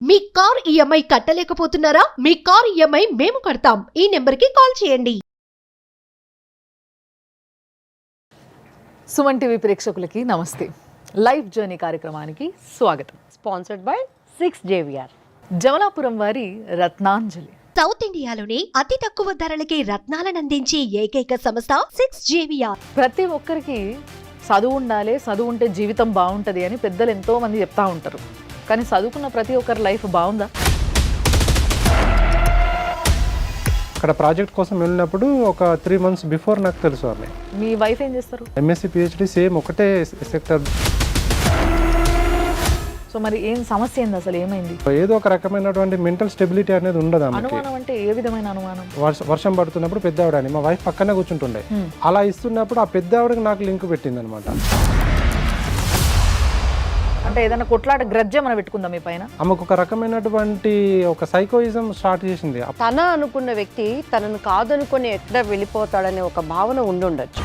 మీ car EMI కట్టలేకపోతున్నారా? మీ car EMI మేము కడతాం. ఈ నెంబర్కి కాల్ చేయండి. సుమన్ టీవీ ప్రేక్షకులకి నమస్తే. లైఫ్ జర్నీ కార్యక్రమానికి స్వాగతం. Sponsored by 6JVR. జమలాపురం వారి రత్నాంజలి. సౌత్ ఇండియాలోనే అతి తక్కువ ధరలకి రత్నాలను అందించే ఏకైక సంస్థ 6JVR. ప్రతి ఒక్కరికి చదువు ఉండాలి, చదువు ఉంటే జీవితం బాగుంటుంది అని పెద్దలు ఎంతో మంది చెప్తా ఉంటారు. కానీ చదువుకున్న ప్రతి ఒక్కరి లైఫ్ బాగుందా? అక్కడ ప్రాజెక్ట్ కోసం వెళ్ళినప్పుడు ఒక 3 months బిఫోర్ నాకు తెలుసు ఆమె. మీ వైఫ్ ఏం చేస్తారు? ఎంఎస్సి పిహెచ్డి సేమ్ ఒకటే సెక్టర్. సో మరి ఏం సమస్య ఏంది, అసలు ఏమైంది? ఏదో ఒక రకమైనటువంటి మెంటల్ స్టెబిలిటీ అనేది ఉండదు ఆమెకి. అనుమానం అంటే ఏ విధమైన అనుమానం? వర్షం పడుతున్నప్పుడు పెద్ద ఆవిడని మా వైఫ్ పక్కనే కూర్చుంటుండే. అలా ఇస్తున్నప్పుడు ఆ పెద్ద ఆవిడకి నాకు లింక్ పెట్టింది అనమాట. అంటే ఏదైనా కొట్లాట గ్రజ్జ మనం పెట్టుకుందాం మీ పైన? ఆమెకు ఒక రకమైనటువంటి ఒక సైకోయిజం స్టార్ట్ చేసింది. తన అనుకున్న వ్యక్తి తనను కాదనుకొని ఎక్కడ వెళ్ళిపోతాడనే ఒక భావన ఉండుండొచ్చు.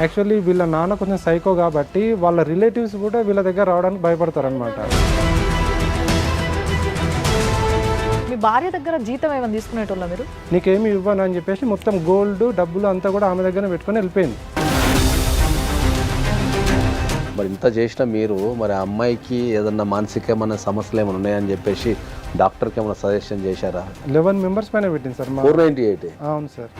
యాక్చువల్లీ వీళ్ళ నాన్న కొంచెం సైకో కాబట్టి వాళ్ళ రిలేటివ్స్ కూడా వీళ్ళ దగ్గర రావడానికి భయపడతారు అనమాట. మీ భార్య దగ్గర జీతం ఏమైనా తీసుకునేటోళ్ళ మీరు? నీకేమి ఇవ్వను అని చెప్పేసి మొత్తం గోల్డ్ డబ్బులు అంతా కూడా ఆమె దగ్గర పెట్టుకొని వెళ్ళిపోయింది. మరి ఇంత చేసిన మీరు మరి ఆ అమ్మాయికి ఏదన్నా మానసికమైన సమస్యలు ఏమైనా ఉన్నాయని చెప్పేసి డాక్టర్కి ఏమైనా సజెషన్ చేశారా? 11 members పైన పెట్టింది సార్. 498. అవును సార్.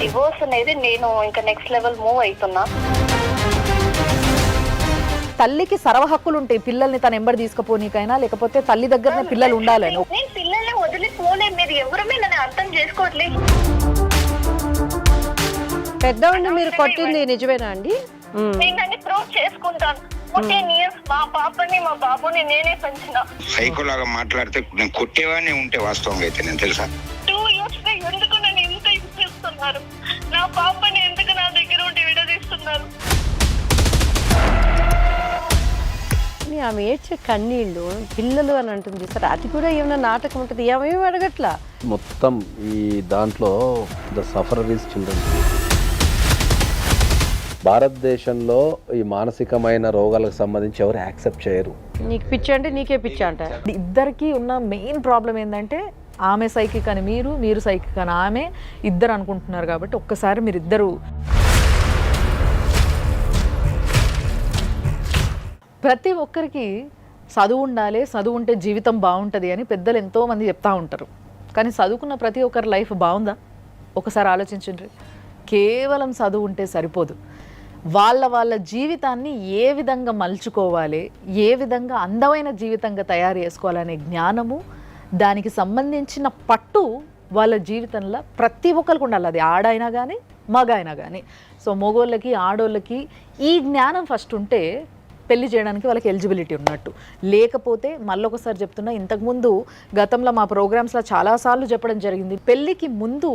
డివోర్స్ అనేది నేను ఇంకా నెక్స్ట్ లెవెల్ మూవ్ అవుతున్నా. తల్లికి సర్వ హక్కులు ఉంటాయి పిల్లల్ని తన ఎంబడి తీసుకుపోనీకైనా, లేకపోతే తల్లి దగ్గరనే పిల్లలు ఉండాలని. నేను పిల్లల్ని వదిలిపోలే, మీరు ఎవరమే నన్ను అర్థం చేసుకోవట్లేదు. పెద్దవాడిని మీరు కొట్టింది నిజమేనా అండి? నేను దాన్ని ప్రూవ్ చేసుకుంటాను. 14 years మా పాపని మా బాబుని నేనే పెంచిన. సైకోలాగా మాట్లాడితే నేను కొట్టేవాడిని ఉంటే వాస్తవంగా అయితే నేను తెలుసా 2 years ఎందుకు నన్ను ఇంత ఇస్తున్నారు? నా పాపని ఎందుకు నా దగ్గర ఉండి విడదీస్తున్నారు? ఆమె ఏడ్చే కన్నీళ్ళు పిల్లలు అని అంటుంది సార్. అది కూడా ఏమైనా నాటకం ఉంటుంది? ఏమేమి అడగట్లా. మొత్తం ఈ దాంట్లో ద సఫరర్ ఈజ్ చిల్డ్రన్. భారతదేశంలో ఈ మానసికమైన రోగాలకు సంబంధించి ఎవరు యాక్సెప్ట్ చేయరు. నీకు పిచ్చి అంటే నీకే పిచ్చి అంట. ఇద్దరికి ఉన్న మెయిన్ ప్రాబ్లం ఏంటంటే ఆమె సైకిక్ అని మీరు సైకిక్ అని ఆమె, ఇద్దరు అనుకుంటున్నారు. కాబట్టి ఒక్కసారి మీరు ఇద్దరు ప్రతి ఒక్కరికి చదువు ఉండాలి, చదువు ఉంటే జీవితం బాగుంటుంది అని పెద్దలు ఎంతో మంది చెప్తా ఉంటారు. కానీ చదువుకున్న ప్రతి ఒక్కరి లైఫ్ బాగుందా? ఒకసారి ఆలోచించండి. కేవలం చదువు ఉంటే సరిపోదు. వాళ్ళ జీవితాన్ని ఏ విధంగా మలుచుకోవాలి, ఏ విధంగా అందమైన జీవితంగా తయారు చేసుకోవాలనే జ్ఞానము, దానికి సంబంధించిన పట్టు వాళ్ళ జీవితంలో ప్రతి ఒక్కరికి ఉండాలి. అది ఆడైనా కానీ మగ అయినా కానీ. సో మగోళ్ళకి ఆడోళ్ళకి ఈ జ్ఞానం ఫస్ట్ ఉంటే పెళ్లి చేయడానికి వాళ్ళకి ఎలిజిబిలిటీ ఉన్నట్టు. లేకపోతే మళ్ళొకసారి చెప్తున్నా, ఇంతకుముందు గతంలో మా ప్రోగ్రామ్స్లో చాలాసార్లు చెప్పడం జరిగింది, పెళ్ళికి ముందు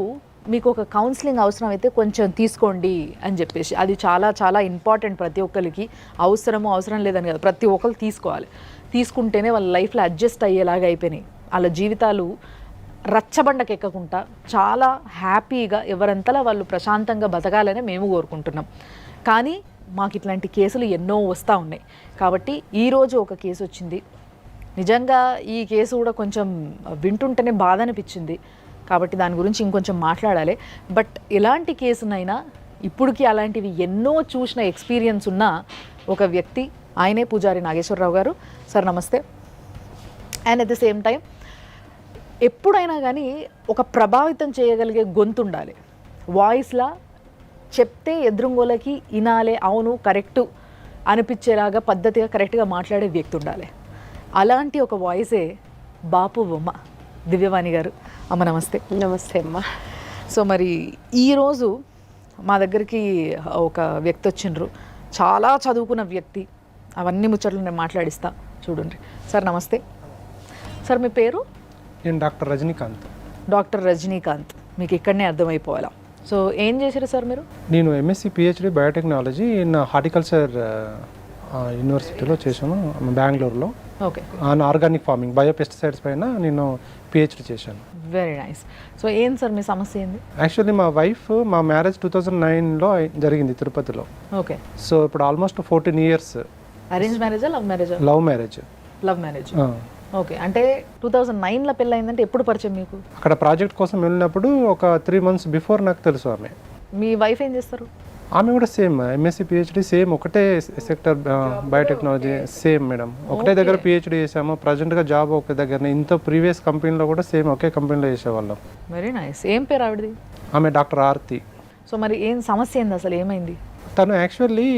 మీకు ఒక కౌన్సిలింగ్ అవసరం అయితే కొంచెం తీసుకోండి అని చెప్పేసి. అది చాలా చాలా ఇంపార్టెంట్. ప్రతి ఒక్కరికి అవసరం లేదని కదా, ప్రతి ఒక్కరు తీసుకోవాలి. తీసుకుంటేనే వాళ్ళ లైఫ్లో అడ్జస్ట్ అయ్యేలాగా అయిపోయినాయి. వాళ్ళ జీవితాలు రచ్చబండకెక్కకుండా చాలా హ్యాపీగా ఎవరంతలా వాళ్ళు ప్రశాంతంగా బతకాలని మేము కోరుకుంటున్నాం. కానీ మాకు ఇట్లాంటి కేసులు ఎన్నో వస్తూ ఉన్నాయి. కాబట్టి ఈరోజు ఒక కేసు వచ్చింది. నిజంగా ఈ కేసు కూడా కొంచెం వింటుంటేనే బాధ అనిపించింది. కాబట్టి దాని గురించి ఇంకొంచెం మాట్లాడాలి. బట్ ఎలాంటి కేసునైనా ఇప్పటికీ అలాంటివి ఎన్నో చూసిన ఎక్స్పీరియన్స్ ఉన్న ఒక వ్యక్తి, ఆయనే పూజారి నాగేశ్వరరావు గారు. సార్ నమస్తే. And at the same time ఎప్పుడైనా కానీ ఒక ప్రభావితం చేయగలిగే గొంతు ఉండాలి. వాయిస్లా చెప్తే ఎదురుంగోలకి వినాలే, అవును కరెక్టు అనిపించేలాగా పద్ధతిగా కరెక్ట్గా మాట్లాడే వ్యక్తి ఉండాలి. అలాంటి ఒక వాయిసే బాపు బొమ్మ దివ్యవాణి గారు. అమ్మ నమస్తే. నమస్తే అమ్మ. సో మరి ఈరోజు మా దగ్గరికి ఒక వ్యక్తి వచ్చిండ్రు, చాలా చదువుకున్న వ్యక్తి. అవన్నీ ముచ్చట్లు నేను మాట్లాడిస్తా, చూడండి. సార్ నమస్తే. సార్ మీ పేరు? నేను డాక్టర్ రజనీకాంత్. డాక్టర్ రజనీకాంత్. మీకు ఇక్కడనే అర్థమైపోవాలా. సో ఏం చేశారు సార్ మీరు? నేను MSc PhD biotechnology in horticulture యూనివర్సిటీలో చేశాను, బెంగళూరులో. ఓకే. ఆర్గానిక్ ఫార్మింగ్, బయోపెస్టిసైడ్స్ పైన నేను పిహెచ్డి చేశాను. Very nice. సో ఏం సార్ మీ సమస్య ఏంది? యాక్చువల్లీ మా వైఫ్, మా మ్యారేజ్ 2009లో జరిగింది తిరుపతిలో. ఓకే. సో ఇప్పుడు ఆల్మోస్ట్ 14 years అరేంజ్ మ్యారేజా లవ్ మ్యారేజా? Love marriage. Love marriage. Okay, అంటే 2009లో పెళ్ళి అయిందంటే ఎప్పుడు పరిచయం మీకు? అక్కడ ప్రాజెక్ట్ కోసం వెళ్ళినప్పుడు ఒక 3 months బిఫోర్ నాకు తెలుసు ఆమె. మీ వైఫ్ ఏం చేస్తారు? ఆమె కూడా సేమ్ ఎంఎస్సి పిహెచ్డి, సేమ్ ఒకటే సెక్టర్ బయోటెక్నాలజీ, సేమ్ మేడం. ఒకటే దగ్గర పిహెచ్డి చేసాము. ప్రజెంట్గా జాబ్ ఒక దగ్గర. ఇంత ప్రీవియస్ కంపెనీలో కూడా సేమ్ ఒకే కంపెనీలో చేసేవాళ్ళం. Very nice. ఏం పేరు ఆవిడది? ఆమె డాక్టర్ ఆర్తి. సో మరి ఏం సమస్య ఏంది అసలు, ఏమైంది? తను యాక్చువల్లీ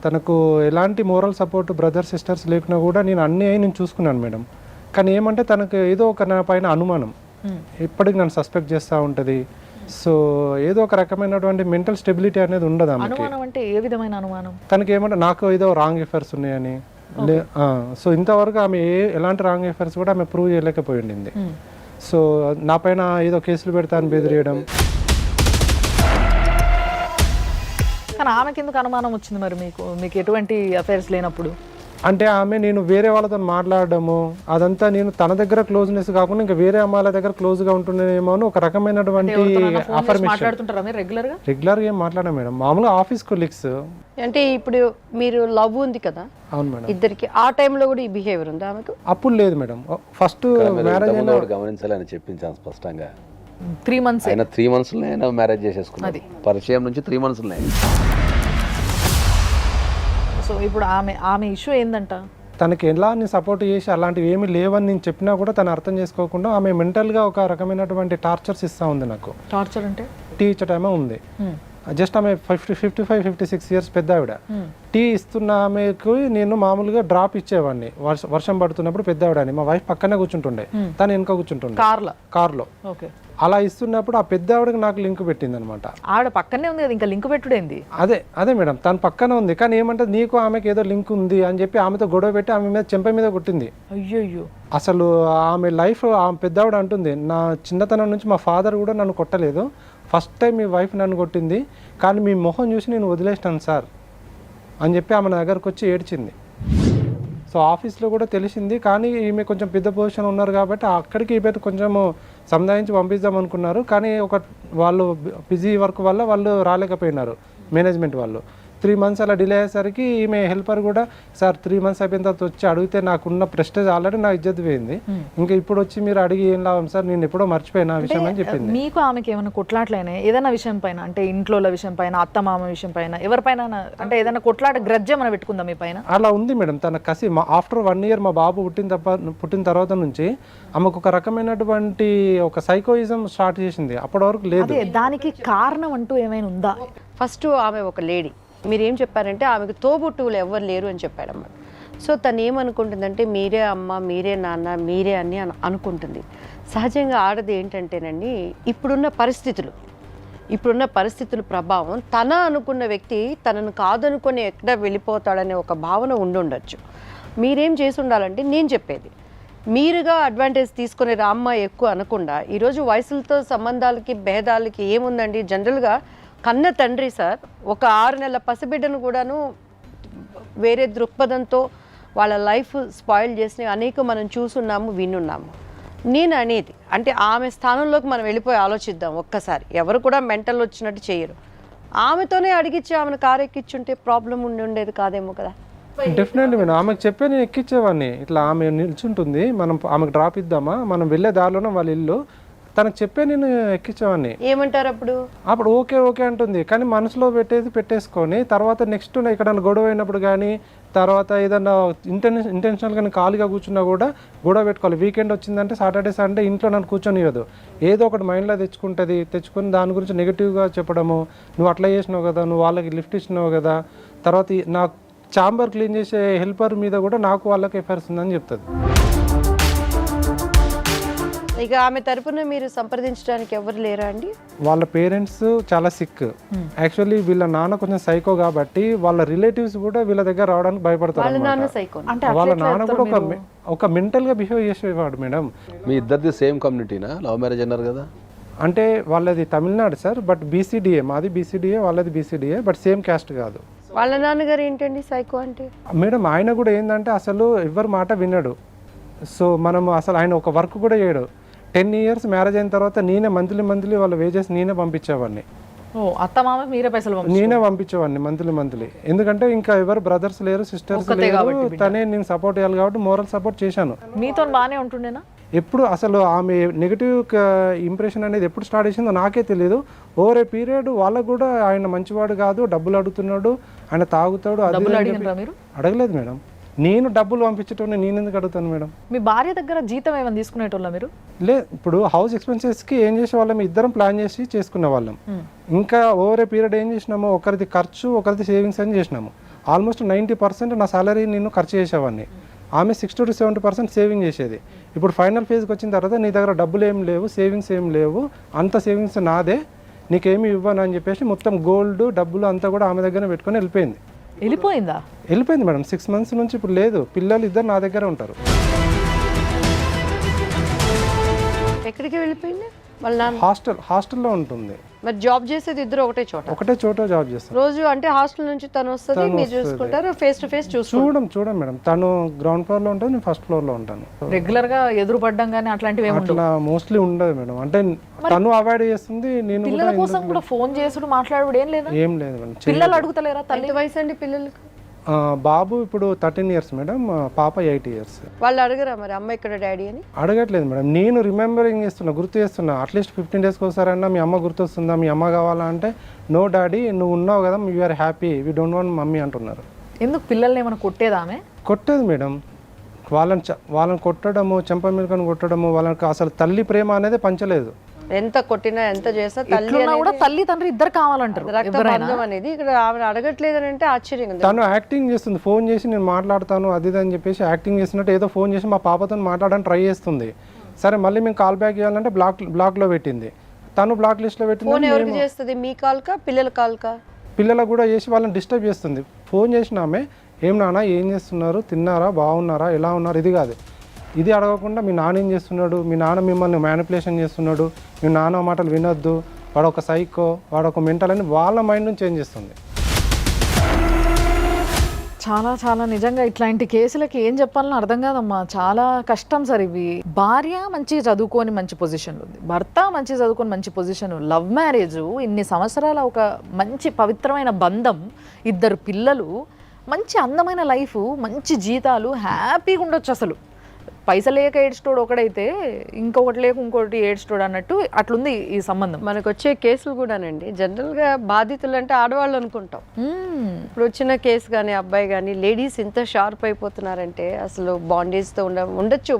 తనకు ఎలాంటి మోరల్ సపోర్ట్ బ్రదర్ సిస్టర్స్ లేకున్నా కూడా నేను చూసుకున్నాను మేడం. కానీ ఏమంటే తనకు ఏదో ఒక నా పైన అనుమానం ఇప్పటికి నన్ను సస్పెక్ట్ చేస్తూ ఉంటుంది. సో ఏదో ఒక రకమైనటువంటి మెంటల్ స్టెబిలిటీ అనేది ఉండదు ఆమెకి. అనుమానం అంటే ఏ విధమైన అనుమానం? తనకి ఏమంటే నాకు ఏదో రాంగ్ ఎఫైర్స్ ఉన్నాయని. సో ఇంతవరకు ఆమె ఎలాంటి రాంగ్ ఎఫైర్స్ కూడా ఆమె ప్రూవ్ చేయలేకపోయింది. సో నా పైన ఏదో కేసులు పెడతా అని బెదిరియడం. కానీ ఆమెకి ఎందుకు అనుమానం వచ్చింది మరి మీకు ఎటువంటి అఫైర్స్ లేనప్పుడు? అంటే ఆమె నేను వేరే వాళ్ళతో మాట్లాడడము అదంతా నేను తన దగ్గర క్లోజ్నెస్ కాకుండా ఇంకా వేరే అమ్మాయిల దగ్గర క్లోజ్గా ఉంటున్నానేమో అని ఒక రకమైనటువంటి మాట్లాడుతుంటారా మీరు రెగ్యులర్గా? రెగ్యులర్గా ఏం మాట్లాడా మేడం, మామూలుగా ఆఫీస్ కొలీగ్స్. అంటే ఇప్పుడు మీరు లవ్ ఉంది కదా అవును మేడం. ఇద్దరికి, ఆ టైంలో కూడా ఈ బిహేవియర్ ఉందా ఆమెకు? అప్పుడు లేదు మేడం. ఫస్ట్ మ్యారేజ్ అయినా గమనించాలని చెప్పించాను స్పష్టంగా. 3 months అయినా 3 monthsలోనే అయినా మ్యారేజ్ చేసేసుకున్నది. పరిచయం నుంచి 3 monthsలోనే. సో ఇప్పుడు ఆమె ఇష్యూ ఏందంట? తనకి ఎలా సపోర్ట్ చేసి అలాంటివి ఏమీ లేవని నేను చెప్పినా కూడా తను అర్థం చేసుకోకుండా ఆమె మెంటల్గా ఒక రకమైనటువంటి టార్చర్స్ ఇస్తూ ఉంది నాకు. టార్చర్ అంటే? టీ ఇచ్చటమే ఉంది. జస్ట్ ఆమె 55-56 years పెద్ద ఆవిడ. టీ ఇస్తున్న ఆమెకు నేను మామూలుగా డ్రాప్ ఇచ్చేవాడిని వర్షం పడుతున్నప్పుడు. పెద్ద ఆవిడ అని మా వైఫ్ పక్కనే కూర్చుంటుండే, తను వెనుక కూర్చుంటుండే కార్లో. ఓకే. అలా ఇస్తున్నప్పుడు ఆ పెద్ద ఆవిడకి నాకు లింక్ పెట్టింది అనమాట. ఆవిడ పక్కనే ఉంది కదా, ఇంకా లింక్ పెట్టుడేంది? అదే మేడం, తను పక్కన ఉంది. కానీ ఏమంటే నీకు ఆమెకి ఏదో లింక్ ఉంది అని చెప్పి ఆమెతో గొడవ పెట్టి ఆమె మీద చెంప మీద కొట్టింది. అయ్యో. అసలు ఆమె లైఫ్ ఆమె పెద్ద ఆవిడ అంటుంది, నా చిన్నతనం నుంచి మా ఫాదర్ కూడా నన్ను కొట్టలేదు, ఫస్ట్ టైం మీ వైఫ్ నన్ను కొట్టింది, కానీ మీ మొహం చూసి నేను వదిలేసినాను సార్ అని చెప్పి ఆమె నా దగ్గరకు వచ్చి ఏడ్చింది. సో ఆఫీస్లో కూడా తెలిసింది. కానీ ఈమె కొంచెం పెద్ద పొజిషన్ ఉన్నారు కాబట్టి అక్కడికి ఈమె కొంచెం సంధాయించి పంపిద్దాం అనుకున్నారు. కానీ వాళ్ళు బిజీ వర్క్ వల్ల వాళ్ళు రాలేకపోయినారు, మేనేజ్మెంట్ వాళ్ళు. 3 months అలా డిలే అయ్యేసరికి ఈమె హెల్పర్ కూడా సార్ 3 months అయిపోయిన తర్వాత వచ్చి అడిగితే నాకున్న ప్రెస్టేజ్ ఆల్రెడీ నా ఇజ్జత్ పోయింది, ఇంకా ఇప్పుడు వచ్చి మీరు అడిగి ఏం లాభం సార్, నేను ఎప్పుడో మర్చిపోయినా ఆ విషయం అని చెప్పింది. మీకు ఆమెకి ఏమైనా కొట్లాట్లైనా ఏదైనా విషయం పైన, అంటే ఇంట్లో విషయం పైన, అత్తమామ విషయం పైన, ఎవరిపైన అంటే ఏదైనా కొట్లాట గ్రజ్జ మనం పెట్టుకుందాం మీ పైన? అలా ఉంది మేడం. తన కసి ఆఫ్టర్ 1 year మా బాబు పుట్టిన తర్వాత నుంచి ఆమెకు ఒక రకమైనటువంటి ఒక సైకోయిజం స్టార్ట్ చేసింది. అప్పటి వరకు లేదు. దానికి కారణం అంటూ ఏమైనా ఉందా? ఫస్ట్ ఆమె ఒక లేడీ, మీరేం చెప్పారంటే ఆమెకు తోబుట్టువులు ఎవరు లేరు అని చెప్పాడమ్మా. సో తను ఏమనుకుంటుందంటే మీరే అమ్మ, మీరే నాన్న, మీరే అని అనుకుంటుంది. సహజంగా ఆడది ఏంటంటేనండి, ఇప్పుడున్న పరిస్థితుల ప్రభావం తన అనుకున్న వ్యక్తి తనను కాదనుకొని ఎక్కడ వెళ్ళిపోతాడనే ఒక భావన ఉండుండొచ్చు. మీరేం చేసి ఉండాలంటే, నేను చెప్పేది మీరుగా అడ్వాంటేజ్ తీసుకునే రామ్మ ఎక్కువ అనకుండా, ఈరోజు వయసులతో సంబంధాలకి భేదాలకి ఏముందండి, జనరల్గా కన్న తండ్రి సార్ ఒక 6 నెలల పసిబిడ్డను కూడాను వేరే దృక్పథంతో వాళ్ళ లైఫ్ స్పాయిల్ చేసిన అనేక మనం చూసున్నాము, వినున్నాము. నేను అనేది అంటే ఆమె స్థానంలోకి మనం వెళ్ళిపోయి ఆలోచిద్దాం ఒక్కసారి. ఎవరు కూడా మెంటల్ వచ్చినట్టు చేయరు. ఆమెతోనే అడిగిచ్చి ఆమెను కారు ఎక్కించుంటే ప్రాబ్లం ఉండేది కాదేమో కదా. డెఫినెట్లీ మేడం, ఆమెకు చెప్పే నేను ఎక్కించేవాడిని. ఇట్లా ఆమె నిల్చుంటుంది, మనం ఆమెకు డ్రాప్ ఇద్దామా, మనం వెళ్ళే దారిలోనే వాళ్ళ ఇల్లు, తనకు చెప్పే నేను ఎక్కించేవాడిని. ఏమంటారు అప్పుడు ఓకే అంటుంది. కానీ మనసులో పెట్టేసుకొని తర్వాత నెక్స్ట్ ఇక్కడ గొడవ అయినప్పుడు కానీ, తర్వాత ఏదన్నా ఇంటెన్షనల్గా ఖాళీగా కూర్చున్నా కూడా గొడవ పెట్టుకోవాలి. వీకెండ్ వచ్చిందంటే సాటర్డే సండే ఇంట్లో నన్ను కూర్చొనివ్వదు. ఏదో ఒకటి మైండ్లో తెచ్చుకొని దాని గురించి నెగిటివ్గా చెప్పడము, నువ్వు అట్లా చేసినావు కదా, నువ్వు వాళ్ళకి లిఫ్ట్ ఇచ్చినావు కదా, తర్వాత నాకు ఛాంబర్ క్లీన్ చేసే హెల్పర్ మీద కూడా నాకు వాళ్ళకి ఎఫైర్స్ ఉందని చెప్తుంది. ఇక ఆమె తరపున మీరు సంప్రదించడానికి ఎవరు లేరా అండి? వాళ్ళ పేరెంట్స్ చాలా సిక్. యాక్చువల్లీ వీళ్ళ నాన్న కొంచెం సైకో కాబట్టి వాళ్ళ రిలేటివ్స్ కూడా వీళ్ళ దగ్గర రావడానికి భయపడతారు. వాళ్ళ నాన్న కూడా ఒక మెంటల్ గా బిహేవ్ చేసేవాడు మేడం. మీ ఇద్దరిది సేమ్ కమ్యూనిటీనా? లవ్ మ్యారేజ్ అన్నారు కదా. అంటే వాళ్ళది తమిళనాడు సార్, బట్ బీసీడీఏ, మాది బీసీడీఏ, వాళ్ళది బీసీడీఏ, బట్ సేమ్ క్యాస్ట్ కాదు. వాళ్ళ నాన్నగారు ఏంటండి సైకో అంటే? మేడం ఆయన కూడా ఏంటంటే అసలు ఎవరి మాట వినడు. సో మనం అసలు ఆయన ఒక వర్క్ కూడా చేయడు. 10 years మ్యారేజ్ అయిన తర్వాత నేనే మంత్లీ వాళ్ళ వేజెస్ నేనే పంపించేవాడిని. ఓ అత్త మామ మీరే పైసలు పంపించారు. నేనే పంపించేవాడిని మంత్లీ. ఎందుకంటే ఇంకా ఎవరు బ్రదర్స్ లేరు, సిస్టర్స్ ఒక్కతే లేరు, కాబట్టి బిడ్డ. తనే నేను సపోర్ట్ చేయాలి కాబట్టి మోరల్ సపోర్ట్ చేశాను. మీతో బాగానే ఉంటుండేనా? ఎప్పుడు అసలు ఆమె నెగిటివ్ ఇంప్రెషన్ అనేది ఎప్పుడు స్టార్ట్ చేసిందో నాకే తెలియదు. ఓవర్ ఏ పీరియడ్ వాళ్ళకు కూడా ఆయన మంచివాడు కాదు, డబ్బులు అడుగుతున్నాడు, ఆయన తాగుతాడు, అది డబ్బులు ఇది అని అడిగినరా చెప్పి- మీరు? అడగలేదు మేడం. నేను డబ్బులు పంపించేటోని నేను ఎందుకు అడుగుతాను మేడం? మీ భార్య దగ్గర జీతం ఏమైనా తీసుకునేటోళ్ళ మీరు? లేదు, ఇప్పుడు హౌస్ ఎక్స్పెన్సెస్కి ఏం చేసేవాళ్ళం, ఇద్దరం ప్లాన్ చేసి చేసుకునే వాళ్ళం. ఇంకా ఓవర్ ఏ పీరియడ్ ఏం చేసినాము, ఒకరిది ఖర్చు ఒకరిది సేవింగ్స్ అని చేసినాము. ఆల్మోస్ట్ 90% నా సాలరీ నేను ఖర్చు చేసేవాడిని. ఆమె 60 to 70% సేవింగ్ చేసేది. ఇప్పుడు ఫైనల్ ఫేజ్కి వచ్చిన తర్వాత నీ దగ్గర డబ్బులు ఏం లేవు, సేవింగ్స్ ఏం లేవు, అంత సేవింగ్స్ నాదే, నీకేమి ఇవ్వను అని చెప్పేసి మొత్తం గోల్డ్ డబ్బులు అంతా కూడా ఆమె దగ్గర పెట్టుకొని వెళ్ళిపోయింది. వెళ్ళిపోయిందా? మేడం. 6 months నుంచి ఇప్పుడు లేదు. పిల్లలు ఇద్దరు నా దగ్గర ఉంటారు. ఎక్కడికి వెళ్ళిపోయింది వాళ్ళ నాన్న? హాస్టల్లో ఉంటుంది. మరి జాబ్ చేసేది ఇద్దరు ఒకటే చోట జాబ్ చేస్తాం. రోజు అంటే హాస్టల్ నుంచి తను వస్తుంది, మీరు చూసుకుంటారు, ఫేస్ టు ఫేస్ చూసుకుంటారు. చూడం మేడం, తను గ్రౌండ్ ఫ్లోర్ లో ఉంటుంది, నేను ఫస్ట్ ఫ్లోర్ లో ఉంటాను. రెగ్యులర్ గా ఎదురు పడ్డం కానీ అట్లాంటివి ఏమి ఉండవు? అట్లా మోస్ట్లీ ఉండదు మేడం. అంటే తను అవాయిడ్ చేస్తుంది, నేను పిల్లల కూడా కోసం కూడా ఫోన్ చేసుడు మాట్లాడు ఏం లేదా? ఏం లేదు మేడం. పిల్లలు అడుగుతలేరా తల్లి? ఎంత వయసు అండి పిల్లలకి? బాబు ఇప్పుడు 13 years మేడం, పాప 8 years. వాళ్ళు అడగరా మరి అమ్మ ఇక్కడ డాడీ అని? అడగట్లేదు మేడం. నేను రిమెంబరింగ్ చేస్తున్నా, గుర్తు చేస్తున్నా. అట్లీస్ట్ 15 days ఒకసారైనా మీ అమ్మ గుర్తొస్తుందా, మీ అమ్మ కావాలా అంటే, నో డాడీ నువ్వు ఉన్నావు కదా, you are happy, we don't want mummy అంటున్నారు. ఎందుకు పిల్లల్ని ఏమైనా కొట్టేదామే? కొట్టేది మేడం. వాళ్ళని కొట్టడము, చెంప మీదకని కొట్టడము, వాళ్ళకి అసలు తల్లి ప్రేమ అనేది పంచలేదు. ఎంత కొట్టినా ఎంత చేసినా తల్లి ఎట్లున్నా కూడా తల్లి తండ్రి ఇద్దరు కావాలంటారు. రక్త బంధం అనేది ఇక్కడ ఆమె అడగట్లేదు అని అంటే ఆశ్చర్యంగా ఉంది. తను యాక్టింగ్ చేస్తుంది, ఫోన్ చేసి నేను మాట్లాడతాను అది ఇది అని చెప్పేసి యాక్టింగ్ చేస్తున్నట్టు ఏదో ఫోన్ చేసి మా పాపతో మాట్లాడడానికి ట్రై చేస్తుంది. సరే మళ్ళీ మేము కాల్ బ్యాక్ చేయాలంటే బ్లాక్లో పెట్టింది. తను బ్లాక్ లిస్ట్లో ఫోన్ పెట్టింది. ఎవరికి చేస్తుంది, మీ కాల్కా పిల్లల కాల్కా? పిల్లలకు కూడా చేసి వాళ్ళని డిస్టర్బ్ చేస్తుంది. ఫోన్ చేసిన ఆమె, ఏం నాన్న ఏం చేస్తున్నారు, తిన్నారా, బాగున్నారా, ఎలా ఉన్నారు, ఇది కాదు. ఇది అడగకుండా మీ నాన్న ఏం చేస్తున్నాడు, మీ నాన్న మిమ్మల్ని మ్యానిపులేషన్ చేస్తున్నాడు, మీ నాన్న మాటలు వినొద్దు, వాడు ఒక సైకో, వాడు ఒక మెంటల్ అని వాళ్ళ మైండ్ నుంచి చేంజ్ చేస్తుంది. చాలా చాలా నిజంగా ఇట్లాంటి కేసులకి ఏం చెప్పాలని అర్థం కాదమ్మా. చాలా కష్టం సార్ ఇవి. భార్య మంచిగా చదువుకొని మంచి పొజిషన్లో ఉంది, భర్త మంచిగా చదువుకొని మంచి పొజిషన్, లవ్ మ్యారేజ్, ఇన్ని సంవత్సరాల ఒక మంచి పవిత్రమైన బంధం, ఇద్దరు పిల్లలు, మంచి అందమైన లైఫ్, మంచి జీతాలు, హ్యాపీగా ఉండొచ్చు. అసలు పైసలు లేక ఏడ్స్టోడు ఒకడైతే ఇంకొకటి లేక ఇంకోటి ఏడ్స్టోడు అన్నట్టు అట్లుంది ఈ సంబంధం. మనకు వచ్చే కేసులు కూడానండి జనరల్గా బాధితులు అంటే ఆడవాళ్ళు అనుకుంటాం. ఇప్పుడు వచ్చిన కేసు కానీ అబ్బాయి కానీ లేడీస్ ఇంత షార్ప్ అయిపోతున్నారంటే అసలు బాండేజ్తో ఉండొచ్చు.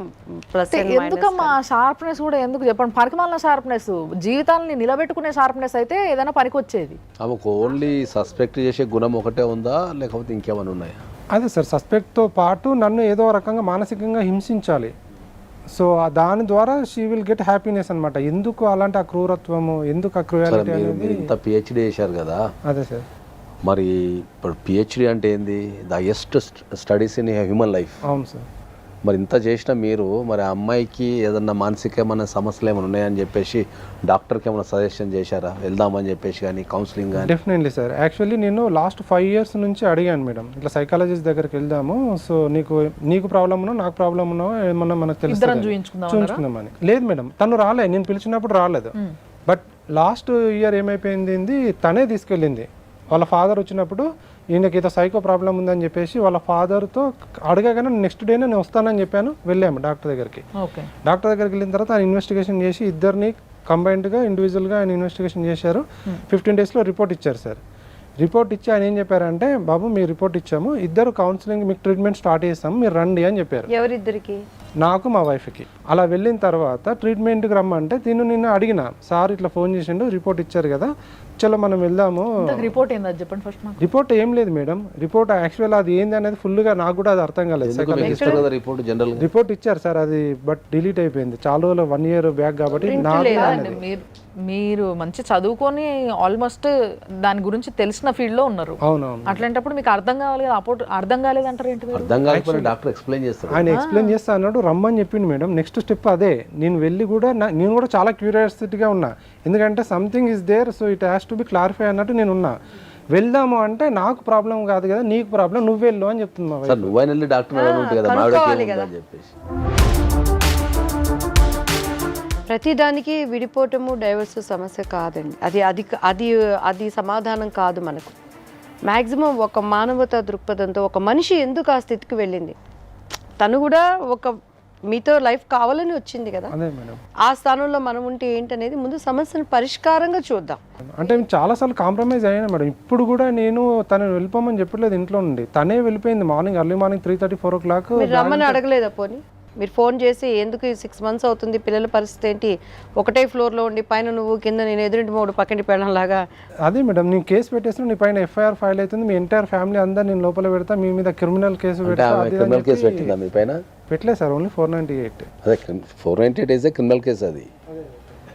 ప్లస్ ఎందుకమ్మా షార్ప్నెస్ కూడా ఎందుకు చెప్పండి, పనికిమాలిన షార్ప్నెస్, జీవితాలని నిలబెట్టుకునే షార్ప్నెస్ అయితే ఏదైనా పనికి వచ్చేది. ఆమెకు ఓన్లీ సస్పెక్ట్ చేసే గుణం ఒకటే ఉందా, లేకపోతే ఇంకేమైనా ఉన్నాయా? అదే సార్, సస్పెక్ట్తో పాటు నన్ను ఏదో రకంగా మానసికంగా హింసించాలి. సో దాని ద్వారా షీ విల్ గెట్ హ్యాపీనెస్ అనమాట. ఎందుకు అలాంటి ఆ క్రూరత్వము, ఎందుకు ఆ క్రూయాలిటీ అనేది. ఇంత పిహెచ్డి చేశారు కదా. అదే సార్. మరి ఇప్పుడు పిహెచ్డి అంటే ఏంది? The highest studies in human life. అవును సార్. మరి ఇంత చేసిన మీరు, మరి అమ్మాయికి ఏదన్నా మానసికమైన సమస్యలు ఏమైనా ఉన్నాయని చెప్పేసి డాక్టర్కి ఏమైనా సజెషన్ చేశారా, వెళ్దామని చెప్పేసి కానీ, కౌన్సిలింగ్ కానీ? Definitely sir. యాక్చువల్లీ నేను లాస్ట్ 5 years నుంచి అడిగాను మేడం, ఇట్లా సైకాలజిస్ట్ దగ్గరికి వెళ్దాము, సో నీకు ప్రాబ్లం ఉన్నా నాకు ప్రాబ్లం ఉన్నా ఏమన్నా మనకు తెలుస్తుంది చూపించుకుందామని. లేదు మేడం, తను రాలే, నేను పిలిచినప్పుడు రాలేదు. బట్ లాస్ట్ ఇయర్ ఏమైపోయింది, తనే తీసుకెళ్ళింది. వాళ్ళ ఫాదర్ వచ్చినప్పుడు ఈయనకి ఏదో సైకో ప్రాబ్లం ఉందని చెప్పేసి వాళ్ళ ఫాదర్తో అడగగానే నెక్స్ట్ డేనే నేను వస్తానని చెప్పాను. వెళ్ళాము డాక్టర్ దగ్గరికి. డాక్టర్ దగ్గరికి వెళ్ళిన తర్వాత ఆయన ఇన్వెస్టిగేషన్ చేసి ఇద్దరిని కంబైన్డ్గా ఇండివిజువల్గా ఆయన ఇన్వెస్టిగేషన్ చేశారు. 15 daysలో రిపోర్ట్ ఇచ్చారు సార్. రిపోర్ట్ ఇచ్చి ఆయన ఏం చెప్పారంటే, బాబు మీ రిపోర్ట్ ఇచ్చాము, ఇద్దరు కౌన్సిలింగ్ మీకు ట్రీట్మెంట్ స్టార్ట్ చేస్తాము, మీరు రండి అని చెప్పారు. ఎవరిద్దరికి? నాకు మా వైఫ్కి. అలా వెళ్ళిన తర్వాత ట్రీట్మెంట్కి రమ్మంటే నిన్ను అడిగిన, సార్ ఇట్లా ఫోన్ చేసిండు, రిపోర్ట్ ఇచ్చారు కదా, చలో మనం వెళ్దాము. రిపోర్ట్ ఏంది చెప్పండి ఫస్ట్. రిపోర్ట్ ఏం లేదు మేడం, రిపోర్ట్ యాక్చువల్ అది ఏంది అనేది ఫుల్గా నాకు కూడా అది అర్థం కాలేదు. రిపోర్ట్ ఇచ్చారు సార్, అది బట్ డిలీట్ అయిపోయింది చాలా రోజులు, 1 year బ్యాక్ కాబట్టి. మీరు మంచి చదువుకొని ఆల్మోస్ట్ దాని గురించి తెలిసిన ఫీల్డ్ లో ఉన్నారు. అవునవును. అట్లాంటప్పుడు మీకు అర్థం కావాలి కదా, అర్థం కాలేదంటారు ఏంటి? అర్థం కాకపోతే డాక్టర్ ఎక్స్ప్లెయిన్ చేస్తారు. ఆయన ఎక్స్ప్లెయిన్ చేస్తా అన్నాడు, రమ్మని చెప్పిండు మేడం. నెక్స్ట్ స్టెప్ అదే. నేను వెళ్ళి కూడా నేను కూడా చాలా క్యూరియాసిటీగా ఉన్నా, ఎందుకంటే something is there, so it has to be clarify అన్నట్టు నేను ఉన్నా. వెళ్దాము అంటే నాకు ప్రాబ్లం కాదు కదా, నీకు ప్రాబ్లం, నువ్వు వెళ్ళు అని చెప్తున్నా. నువ్వైనా డాక్టర్ చెప్పేసి ప్రతిదానికి విడిపోవటము డైవర్స్ సమస్య కాదండి. అది సమాధానం కాదు మనకు. మ్యాక్సిమం ఒక మానవతా దృక్పథంతో ఒక మనిషి ఎందుకు ఆ స్థితికి వెళ్ళింది, తను కూడా ఒక మీతో లైఫ్ కావాలని వచ్చింది కదా, అదే మేడం. ఆ స్థానంలో మనం ఉంటే ఏంటనేది ముందు సమస్యను పరిష్కారంగా చూద్దాం. అంటే నేను చాలాసార్లు కాంప్రమైజ్ అయ్యాను మేడం. ఇప్పుడు కూడా నేను తను వెళ్ళిపోమని చెప్పట్లేదు ఇంట్లో నుండి, తనే వెళ్ళిపోయింది ఎర్లీ మార్నింగ్ 3:30, 4 o'clock. మీరు రమ్మని అడగలేదా? పోనీ మీరు ఫోన్ చేసి ఎందుకు 6 months అవుతుంది, పిల్లల పరిస్థితి ఏంటి, ఒకటే ఫ్లోర్లో ఉండి పైన నువ్వు కింద నేను ఎదురింటి మూడు పక్కింటి పెళ్ళంలాగా. అదే మేడం, నేను కేసు పెట్టేసిన నీ పైన FIR ఫైల్ అవుతుంది, మీ ఎంటైర్ ఫ్యామిలీ అందరు నేను లోపల పెడతా, మీ మీద క్రిమినల్ కేసు క్రిమినల్ కేసు పెట్టిందా మీ పైన? పెట్టలేదు సార్, ఓన్లీ 498. అదే 498 ఈజ్ ఏ క్రిమినల్ కేసు. అది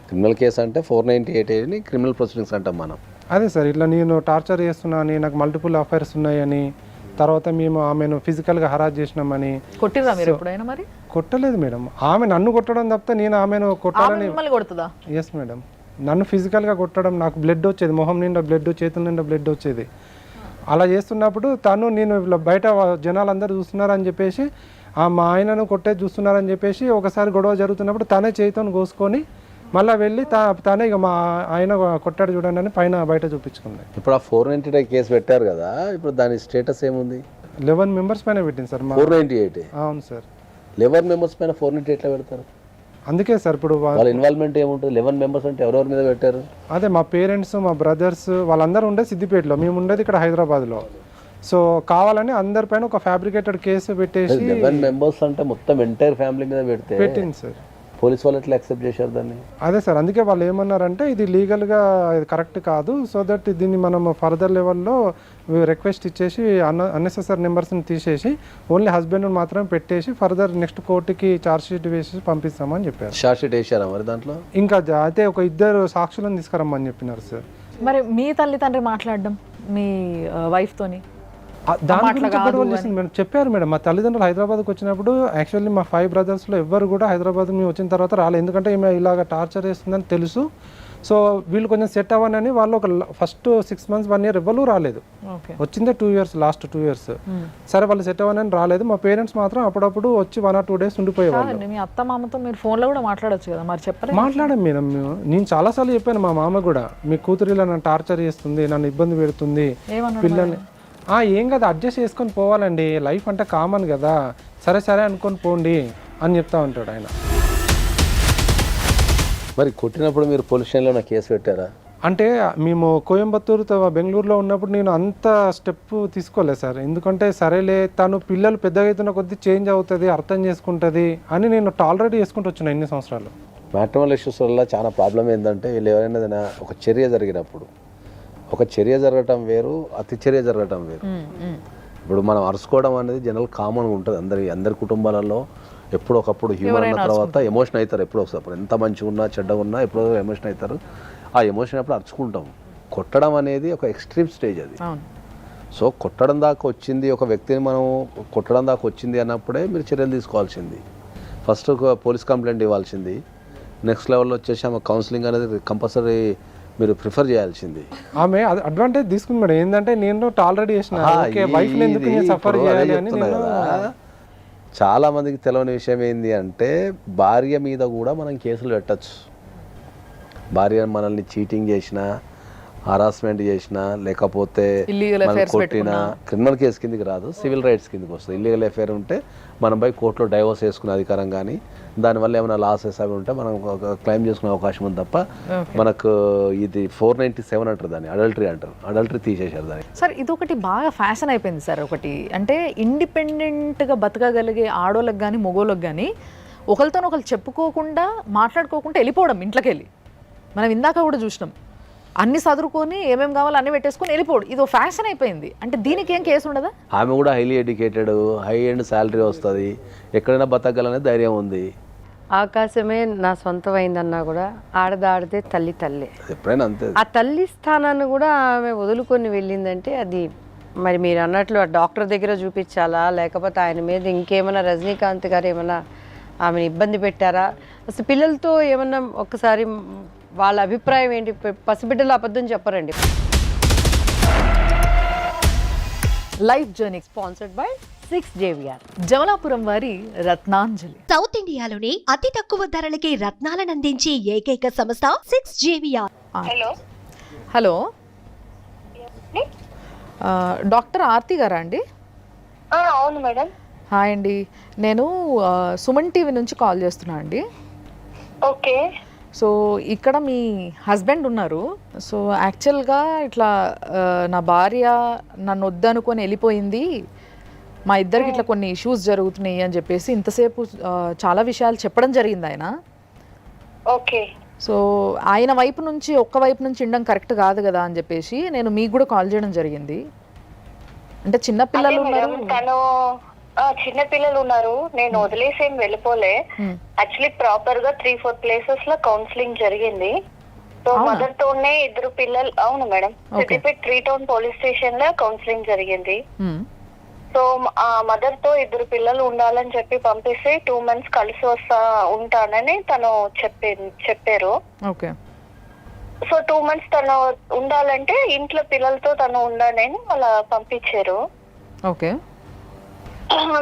క్రిమినల్ కేసు అంటే 498 క్రిమినల్ ప్రొసీడింగ్స్ అంటాం మనం. అదే సార్, ఇట్లా నేను టార్చర్ చేస్తున్నా అని, నాకు మల్టిపుల్ అఫైర్స్ ఉన్నాయని, తర్వాత మేము ఆమెను ఫిజికల్గా హరాస్ చేసినామని. కొట్టిరా మీరు ఎప్పుడైనా? మరి కొట్టలేదు మేడం, ఆమె నన్ను కొట్టడం తప్పితే నేను ఆమెను కొట్టాలని. మిమ్మల్ని కొడుతుందా? ఎస్ మేడం, నన్ను ఫిజికల్గా కొట్టడం, నాకు బ్లడ్ వచ్చేది, మొహం నిండా బ్లడ్, చేతుల నిండా బ్లడ్ వచ్చేది. అలా చేస్తున్నప్పుడు నేను ఇలా బయట జనాలందరూ చూస్తున్నారని చెప్పేసి, మా ఆయనను కొట్టేది చూస్తున్నారని చెప్పేసి ఒకసారి గొడవ జరుగుతున్నప్పుడు తనే చేతితో కోసుకొని మళ్ళీ వెళ్ళి తనే ఇక మా ఆయన కొట్టాడు చూడండి అని పైన బయట చూపించుకుంది. ఇప్పుడు ఆ 498 కేసు పెట్టారు కదా, ఇప్పుడు దాని స్టేటస్ ఏముంది? 11 members పైన పెట్టింది సార్. 498? అవును సార్. 11 members పైన 498 ఎట్లా పెడతారు? అందుకే సార్ ఇప్పుడు వాళ్ళ ఇన్వాల్వ్మెంట్ ఏముంటుంది? 11 members అంటే ఎవరెవరి మీద పెట్టారు? అదే మా పేరెంట్స్, మా బ్రదర్స్ వాళ్ళందరూ ఉండే సిద్దిపేటలో, మేము ఉండేది ఇక్కడ హైదరాబాద్లో. సో కావాలని అందరిపైన ఒక ఫ్యాబ్రికేటెడ్ కేసు పెట్టేసి 11 members అంటే మొత్తం ఎంటైర్ ఫ్యామిలీ మీద పెట్టింది సార్. పోలీస్ వాళ్ళు ఎట్లా యాక్సెప్ట్ చేశారు దాన్ని? అదే సార్, అందుకే వాళ్ళు ఏమన్నారంటే ఇది లీగల్గా ఇది కరెక్ట్ కాదు, సో దట్ దీన్ని మనం ఫర్దర్ లెవెల్లో రిక్వెస్ట్ ఇచ్చేసి అన్నెసెసరీ నెంబర్స్ని తీసేసి ఓన్లీ హస్బెండ్ని మాత్రమే పెట్టేసి ఫర్దర్ నెక్స్ట్ కోర్టుకి ఛార్జ్ షీట్ వేసి పంపిస్తామని చెప్పారు. ఛార్జ్ షీట్ వేసారా మరి దాంట్లో? ఇంకా అయితే ఒక 2 సాక్షులను తీసుకురమ్మని చెప్పినారు సార్. మరి మీ తల్లిదండ్రి మాట్లాడడం మీ వైఫ్తోని దాని గురించి గొడవలు చేసింది మేడం. చెప్పారు మేడం, మా తల్లిదండ్రులు హైదరాబాద్కి వచ్చినప్పుడు యాక్చువల్లీ మా 5 brothersలో ఎవ్వరు కూడా హైదరాబాద్ మేము వచ్చిన తర్వాత రాలేదు, ఎందుకంటే ఈమె ఇలాగ టార్చర్ చేస్తుందని తెలుసు. సో వీళ్ళు కొంచెం సెట్ అవ్వనని వాళ్ళు ఒక ఫస్ట్ 6 months 1 year ఎవ్వరు రాలేదు, వచ్చిందే 2 years, లాస్ట్ 2 years. సరే వాళ్ళు సెట్ అవ్వనని రాలేదు. మా పేరెంట్స్ మాత్రం అప్పుడప్పుడు వచ్చి 1 or 2 days ఉండిపోయేవాళ్ళు. మీ అత్త మామతో మీరు ఫోన్లో కూడా మాట్లాడొచ్చు కదా, మరి చెప్పలేదు? మాట్లాడాం మేడం, నేను చాలాసార్లు చెప్పాను మా మామ కూడా, మీ కూతురు ఇలా నన్ను టార్చర్ చేస్తుంది, నన్ను ఇబ్బంది పెడుతుంది, పిల్లల్ని. ఏం కదా అడ్జస్ట్ చేసుకొని పోవాలండి, లైఫ్ అంటే కామన్ కదా, సరే సరే అనుకొని పోండి అని చెప్తా ఉంటాడు ఆయన. మరి కొట్టినప్పుడు మీరు పోలీస్ స్టేషన్లో కేసు పెట్టారా? అంటే మేము కోయంబత్తూరు బెంగళూరులో ఉన్నప్పుడు నేను అంత స్టెప్ తీసుకోలేదు సార్, ఎందుకంటే సరేలే తను పిల్లలు పెద్దగా అవుతున్న కొద్దీ చేంజ్ అవుతుంది, అర్థం చేసుకుంటుంది అని నేను టాలరేట్ చేసుకుంటూ వచ్చిన ఇన్ని సంవత్సరాలు. మ్యాట్రిమోనల్ ఇష్యూస్ వల్ల చాలా ప్రాబ్లం ఏంటంటే వీళ్ళు ఎవరైనా ఒక చర్య జరిగినప్పుడు, ఒక చర్య జరగటం వేరు, అతి చర్య జరగటం వేరు. ఇప్పుడు మనం అరుచుకోవడం అనేది జనరల్ కామన్గా ఉంటుంది అందరి కుటుంబాలలో. ఎప్పుడో ఒకప్పుడు హ్యూమన్ అన్న తర్వాత ఎమోషన్ అవుతారు, ఎప్పుడో ఒకసారి ఎంత మంచిగా ఉన్నా చెడ్డగా ఉన్నా ఎప్పుడో ఎమోషన్ అవుతారు. ఆ ఎమోషన్ అప్పుడు అరుచుకుంటాం. కొట్టడం అనేది ఒక ఎక్స్ట్రీమ్ స్టేజ్ అది. సో కొట్టడం దాకా వచ్చింది, ఒక వ్యక్తిని మనం కొట్టడం దాకా వచ్చింది అన్నప్పుడే మీరు చర్యలు తీసుకోవాల్సింది. ఫస్ట్ ఒక పోలీస్ కంప్లైంట్ ఇవ్వాల్సింది, నెక్స్ట్ లెవెల్లో వచ్చేసి ఆమె కౌన్సిలింగ్ అనేది కంపల్సరీ మీరు ప్రిఫర్ చేయాల్సింది. ఆమె అడ్వాంటేజ్ తీసుకుంది మేడం, ఏంటంటే నేను టాలరేట్ చేసిన వైఫ్ ఎందుకు సఫర్ చేయాలి అని. చాలా మందికి తెలియని విషయం ఏంది అంటే భార్య మీద కూడా మనం కేసులు పెట్టచ్చు. భార్య మనల్ని చీటింగ్ చేసినా, హరాస్మెంట్ చేసినా, లేకపోతే కొట్టినా క్రిమినల్ కేసు కిందకి రాదు, సివిల్ రైట్స్ కిందకి వస్తుంది. ఇల్లీగల్ అఫేర్ ఉంటే మనం పోయి కోర్టులో డైవోర్స్ చేసుకునే అధికారం కానీ దానివల్ల ఏమైనా లాసెస్ అవి ఉంటే మనం క్లెయిమ్ చేసుకునే అవకాశం ఉంది తప్ప మనకు ఇది 497 అంటారు, దాన్ని అడల్టరీ అంటారు. అడల్టరీ తీసేశారు దాన్ని. సార్ ఇది ఒకటి బాగా ఫ్యాషన్ అయిపోయింది సార్. ఒకటి అంటే ఇండిపెండెంట్గా బతకగలిగే ఆడోళ్ళకి కానీ మగోళ్ళకి కానీ ఒకరితో ఒకరు చెప్పుకోకుండా మాట్లాడుకోకుండా వెళ్ళిపోవడం ఇంట్లోకి వెళ్ళి. మనం ఇందాక కూడా చూసినాం, అన్ని చదువుకొని ఏమేమి కావాలో అన్ని పెట్టేసుకొని వెళ్ళిపోడు. ఇది ఫ్యాషన్ అయిపోయింది. అంటే దీనికి ఏం కేసు ఉండదా? ఆమె కూడా highly educated, high end salary వస్తుంది, ఎక్కడైనా బతకగలనే ధైర్యం ఉంది. ఆకాశమే నా సొంతమైందన్నా కూడా ఆడదాడితే తల్లి తల్లి, ఎప్పుడైనా అంతే. ఆ తల్లి స్థానాన్ని కూడా ఆమె వదులుకొని వెళ్ళిందంటే అది మరి మీరు అన్నట్లు ఆ డాక్టర్ దగ్గర చూపించాలా, లేకపోతే ఆయన మీద ఇంకేమైనా రజనీకాంత్ గారు ఏమైనా ఆమెను ఇబ్బంది పెట్టారా, అసలు పిల్లలతో ఏమన్నా ఒక్కసారి వాళ్ళ అభిప్రాయం ఏంటి? పసిబిడ్డలు అబద్ధం చెప్పరండి. Life journey sponsored by six JVR. Jamalapuram వారి రత్నాంజలి. సౌత్ ఇండియాలోని అతి తక్కువ ధరలకి రత్నాలను అందించే ఏకైక సంస్థ 6JVR. Hello hello, doctor Aarti గారా అండి? అవును మేడం. హాయ్ అండి, నేను సుమన్ టీవీ నుంచి కాల్ చేస్తున్నా అండి. ఓకే. సో ఇక్కడ మీ హస్బెండ్ ఉన్నారు. సో యాక్చువల్గా ఇట్లా నా భార్య నన్ను వద్దనుకొని వెళ్ళిపోయింది, మా ఇద్దరికి ఇట్లా కొన్ని ఇష్యూస్ జరుగుతున్నాయి అని చెప్పేసి ఇంతసేపు చాలా విషయాలు చెప్పడం జరిగింది ఆయన. ఓకే. సో ఆయన వైపు నుంచి ఒక్క వైపు నుంచి ఉండడం కరెక్ట్ కాదు కదా అని చెప్పేసి నేను మీకు కూడా కాల్ చేయడం జరిగింది. అంటే చిన్న పిల్లలు ఉన్నారు. తను చిన్న పిల్లలు ఉన్నారు, నేను వదిలేసేం వెళ్ళిపోలే. యాక్చువల్లీ ప్రాపర్ గా 3-4 ప్లేసెస్ లో కౌన్సిలింగ్ జరిగింది. సో మదర్ తోనే 2 పిల్లలు. అవును madam, Siddipet 3 town police station లో కౌన్సిలింగ్ జరిగింది. సో ఆ మదర్ తో 2 పిల్లలు ఉండాలని చెప్పి పంపిస్తే 2 months కలిసి ఉంటానని తను చెప్పారు. ఓకే. సో 2 months తను ఉండాలంటే ఇంట్లో పిల్లలతో తను ఉండాలని అలా పంపించారు. ఓకే.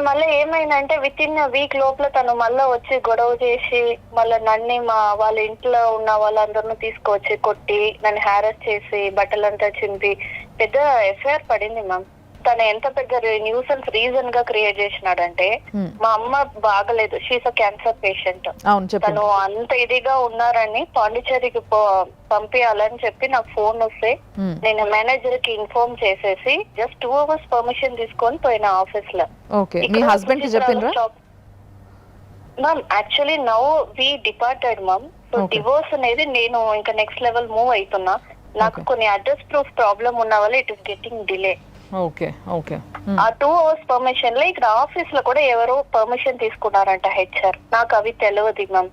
మళ్ళీ ఏమైందంటే విత్ ఇన్ వీక్ లోపల తను మళ్ళీ వచ్చి గొడవ చేసి మళ్ళీ నన్ను మా వాళ్ళ ఇంట్లో ఉన్న వాళ్ళందరినీ తీసుకొచ్చి కొట్టి నన్ను హ్యారస్ చేసి బట్టలంతా చింపి పెద్ద ఎఫ్ఐఆర్ పడింది మ్యామ్. తను ఎంత పెద్ద న్యూసెన్స్ రీజన్ గా క్రియేట్ చేసినాడంటే, మా అమ్మ బాగలేదు, షీస్ అ క్యాన్సర్ పేషెంట్. తను అంత ఇదిగా ఉన్నారని పాండిచేరికి పంపించాలని చెప్పి నాకు ఫోన్ వస్తే నేను మేనేజర్ కి ఇన్ఫార్మ్ చేసేసి జస్ట్ 2 hours పర్మిషన్ తీసుకొని పోయిన ఆఫీస్ లో. Ma'am actually now we departed ma'am. So divorce అనేది నేను ఇంకా నెక్స్ట్ లెవెల్ మూవ్ అవుతున్నా. నాకు కొన్ని అడ్రస్ ప్రూఫ్ ప్రాబ్లం ఉన్న వల్ల it is getting delay. Okay. Okay. ఆ 2 hours పర్మిషన్ లో ఇక్కడ ఆఫీస్ లో కూడా ఎవరో పర్మిషన్ తీసుకున్నారంట హెచ్ఆర్. నాకు అవి తెలియదు మ్యామ్.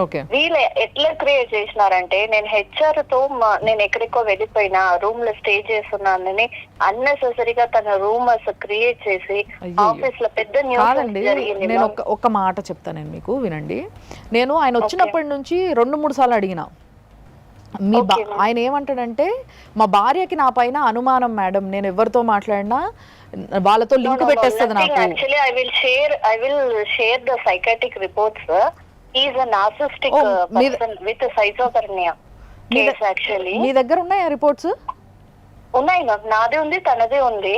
ఓకే. వీళ్ళు ఎట్లా క్రియేట్ చేసినారంటే, నేను హెచ్ఆర్ తో నేను ఎక్కడికో వెళ్ళిపోయినా రూమ్ లో స్టే చేస్తున్నానని అన్నెసెసరీగా తన రూమర్స్ క్రియేట్ చేసి ఆఫీస్ లో పెద్ద న్యూస్ జరిగింది. నేను ఒక మాట చెప్తాను మీకు, వినండి. నేను ఆయన వచ్చినప్పటి నుంచి 2-3 సార్లు అడిగినా, ఆయన ఏమంటాడంటే మా భార్యకి నా పైన అనుమానం మేడం, నేను ఎవరితో మాట్లాడినా వాళ్ళతో లింక్ పెట్టేస్తుంది నాకు. Actually I will share the psychiatric reports. He is a narcissistic person with schizophrenia case. Actually మీ దగ్గర ఉన్నాయా రిపోర్ట్స్? ఉన్నాయి మ్యామ్, నాది ఉంది, తనది ఉంది.